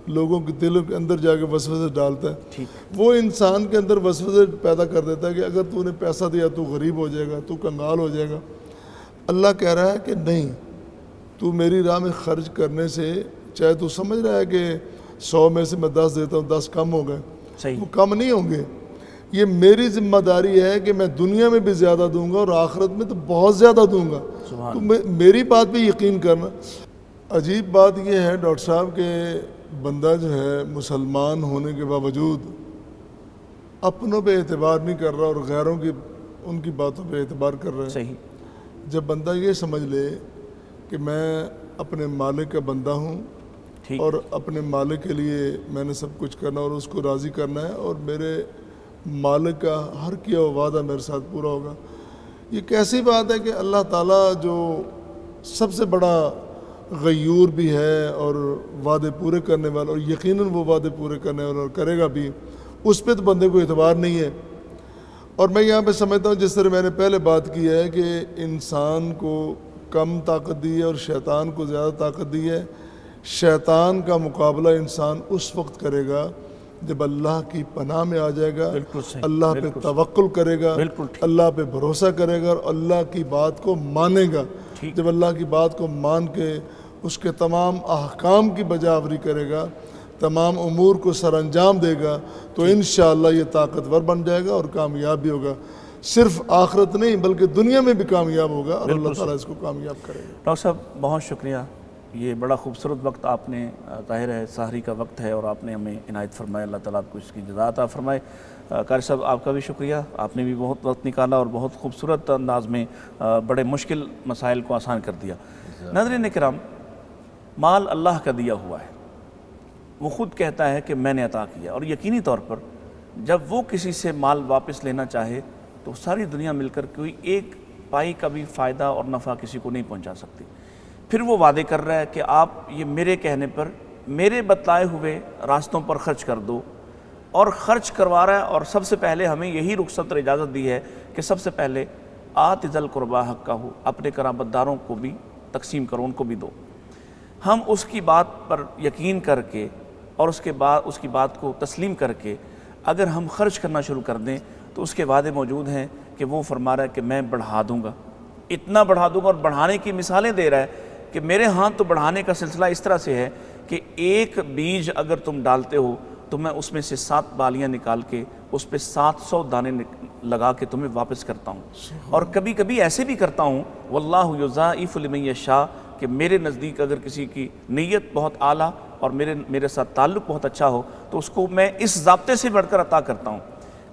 لوگوں کے دلوں کے اندر جا کے وسوسے ڈالتا ہے. وہ انسان کے اندر وسوسے پیدا کر دیتا ہے کہ اگر تو نے پیسہ دیا تو غریب ہو جائے گا, تو کنگال ہو جائے گا. اللہ کہہ رہا ہے کہ نہیں, تو میری راہ میں خرچ کرنے سے, چاہے تو سمجھ رہا ہے کہ 100 میں سے میں 10 دیتا ہوں, 10 کم ہو گئے, وہ کم نہیں ہوں گے. یہ میری ذمہ داری ہے کہ میں دنیا میں بھی زیادہ دوں گا اور آخرت میں تو بہت زیادہ دوں گا. تو میری بات پہ یقین کرنا. عجیب بات یہ ہے ڈاکٹر صاحب کہ بندہ جو ہے مسلمان ہونے کے باوجود اپنوں پہ اعتبار نہیں کر رہا اور غیروں کی ان کی باتوں پہ اعتبار کر رہا ہے. صحیح. جب بندہ یہ سمجھ لے کہ میں اپنے مالک کا بندہ ہوں اور اپنے مالک کے لیے میں نے سب کچھ کرنا اور اس کو راضی کرنا ہے, اور میرے مالک کا ہر کیا ہوا وعدہ میرے ساتھ پورا ہوگا. یہ کیسی بات ہے کہ اللہ تعالیٰ جو سب سے بڑا غیور بھی ہے اور وعدے پورے کرنے والا, اور یقیناً وہ وعدے پورے کرنے والا اور کرے گا بھی, اس پہ تو بندے کو اعتبار نہیں ہے. اور میں یہاں پہ سمجھتا ہوں, جس طرح میں نے پہلے بات کی ہے کہ انسان کو کم طاقت دی ہے اور شیطان کو زیادہ طاقت دی ہے. شیطان کا مقابلہ انسان اس وقت کرے گا جب اللہ کی پناہ میں آ جائے گا, اللہ پہ توکل کرے گا, اللہ پہ بھروسہ کرے گا اور اللہ کی بات کو مانے گا. جب اللہ کی بات کو مان کے اس کے تمام احکام کی بجاوری کرے گا, تمام امور کو سر انجام دے گا, تو انشاءاللہ یہ طاقتور بن جائے گا اور کامیاب بھی ہوگا. صرف آخرت نہیں بلکہ دنیا میں بھی کامیاب ہوگا, اور اللہ تعالیٰ اس کو کامیاب کرے گا. ڈاکٹر صاحب بہت شکریہ. یہ بڑا خوبصورت وقت آپ نے, ظاہر ہے سحری کا وقت ہے, اور آپ نے ہمیں عنایت فرمایا. اللہ تعالیٰ آپ کو اس کی جزا عطا فرمائے. قاری صاحب آپ کا بھی شکریہ, آپ نے بھی بہت وقت نکالا اور بہت خوبصورت انداز میں بڑے مشکل مسائل کو آسان کر دیا. ناظرین کرام, مال اللہ کا دیا ہوا ہے, وہ خود کہتا ہے کہ میں نے عطا کیا, اور یقینی طور پر جب وہ کسی سے مال واپس لینا چاہے تو ساری دنیا مل کر کوئی ایک پائی کا بھی فائدہ اور نفع کسی کو نہیں پہنچا سکتی. پھر وہ وعدے کر رہا ہے کہ آپ یہ میرے کہنے پر میرے بتلائے ہوئے راستوں پر خرچ کر دو, اور خرچ کروا رہا ہے. اور سب سے پہلے ہمیں یہی رخصت اور اجازت دی ہے کہ سب سے پہلے آت ذی القربیٰ حقہ, اپنے قرابت داروں کو بھی تقسیم کرو, ان کو بھی دو. ہم اس کی بات پر یقین کر کے اور اس کی بات کو تسلیم کر کے اگر ہم خرچ کرنا شروع کر دیں تو اس کے وعدے موجود ہیں کہ وہ فرما رہا ہے کہ میں بڑھا دوں گا, اتنا بڑھا دوں گا. اور بڑھانے کی مثالیں دے رہا ہے کہ میرے ہاں تو بڑھانے کا سلسلہ اس طرح سے ہے کہ ایک بیج اگر تم ڈالتے ہو تو میں اس میں سے 7 بالیاں نکال کے اس پہ 700 دانے لگا کے تمہیں واپس کرتا ہوں. اور کبھی کبھی ایسے بھی کرتا ہوں, واللہ یضاعف لمن یشاء, کہ میرے نزدیک اگر کسی کی نیت بہت اعلیٰ اور میرے ساتھ تعلق بہت اچھا ہو تو اس کو میں اس ضابطے سے بڑھ کر عطا کرتا ہوں۔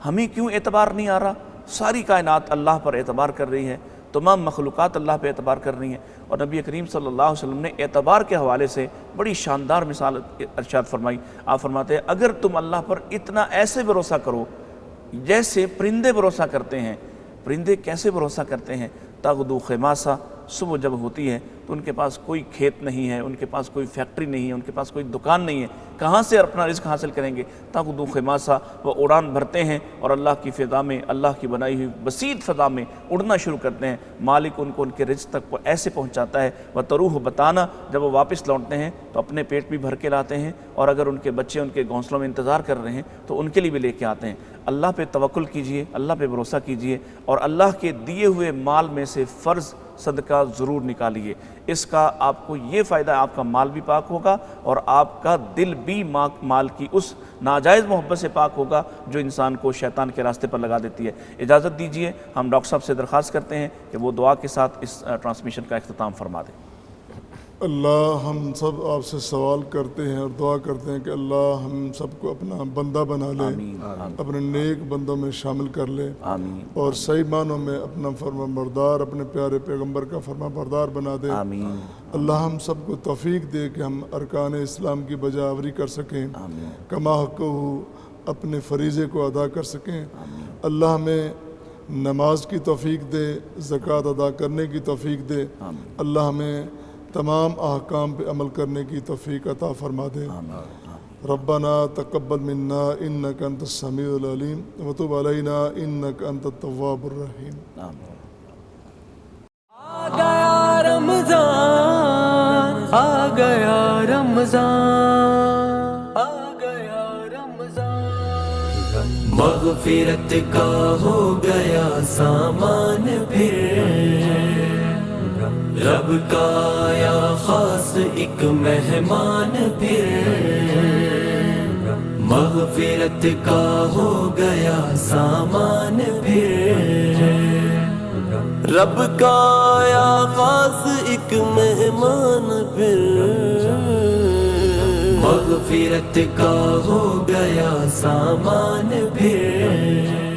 ہمیں کیوں اعتبار نہیں آ رہا؟ ساری کائنات اللہ پر اعتبار کر رہی ہے، تمام مخلوقات اللہ پہ اعتبار کر رہی ہیں، اور نبی کریم صلی اللہ علیہ وسلم نے اعتبار کے حوالے سے بڑی شاندار مثال ارشاد فرمائی۔ آپ فرماتے ہیں اگر تم اللہ پر اتنا ایسے بھروسہ کرو جیسے پرندے بھروسہ کرتے ہیں۔ پرندے کیسے بھروسہ کرتے ہیں؟ تغدو خماسا، صبح جب ہوتی ہے تو ان کے پاس کوئی کھیت نہیں ہے، ان کے پاس کوئی فیکٹری نہیں ہے، ان کے پاس کوئی دکان نہیں ہے، کہاں سے اپنا رزق حاصل کریں گے؟ تغدو خماسا، وہ اڑان بھرتے ہیں اور اللہ کی فضا میں، اللہ کی بنائی ہوئی بسیط فضا میں اڑنا شروع کرتے ہیں۔ مالک ان کو ان کے رزق تک ایسے پہنچاتا ہے۔ وَتَرُوحُ بَطَانًا، جب وہ واپس لوٹتے ہیں تو اپنے پیٹ بھی بھر کے لاتے ہیں، اور اگر ان کے بچے ان کے گھونسلوں میں انتظار کر رہے ہیں تو ان کے لیے بھی لے کے آتے ہیں۔ اللہ پہ توکل کیجئے، اللہ پہ بھروسہ کیجئے، اور اللہ کے دیے ہوئے مال میں سے فرض صدقہ ضرور نکالیے۔ اس کا آپ کو یہ فائدہ ہے، آپ کا مال بھی پاک ہوگا اور آپ کا دل بھی مال کی اس ناجائز محبت سے پاک ہوگا جو انسان کو شیطان کے راستے پر لگا دیتی ہے۔ اجازت دیجئے ہم ڈاکٹر صاحب سے درخواست کرتے ہیں کہ وہ دعا کے ساتھ اس ٹرانسمیشن کا اختتام فرما دیں۔ اللہ ہم سب آپ سے سوال کرتے ہیں اور دعا کرتے ہیں کہ اللہ ہم سب کو اپنا بندہ بنا لے، اپنے نیک بندوں میں شامل کر لے، اور صحیح معنوں میں اپنا فرما بردار، اپنے پیارے پیغمبر کا فرما بردار بنا دے۔ اللہ ہم سب کو توفیق دے کہ ہم ارکان اسلام کی بجا آوری کر سکیں، کما حقہ اپنے فریضے کو ادا کر سکیں۔ اللہ ہمیں نماز کی توفیق دے، زکوٰۃ ادا کرنے کی توفیق دے۔ اللہ ہمیں تمام احکام پہ عمل کرنے کی توفیق عطا فرما دے۔ ربنا تقبل منا انک انت السمیع العلیم وتب علینا انک انت التواب الرحیم۔ آ گیا رمضان، آ گیا رمضان، آ گیا رمضان، مغفرت کا ہو گیا سامان پھر، رب کا یا خاص ایک مہمان پھر، مغفرت کا ہو گیا سامان پھر، رب کا یا خاص ایک مہمان پھر، مغفرت کا ہو گیا سامان پھر۔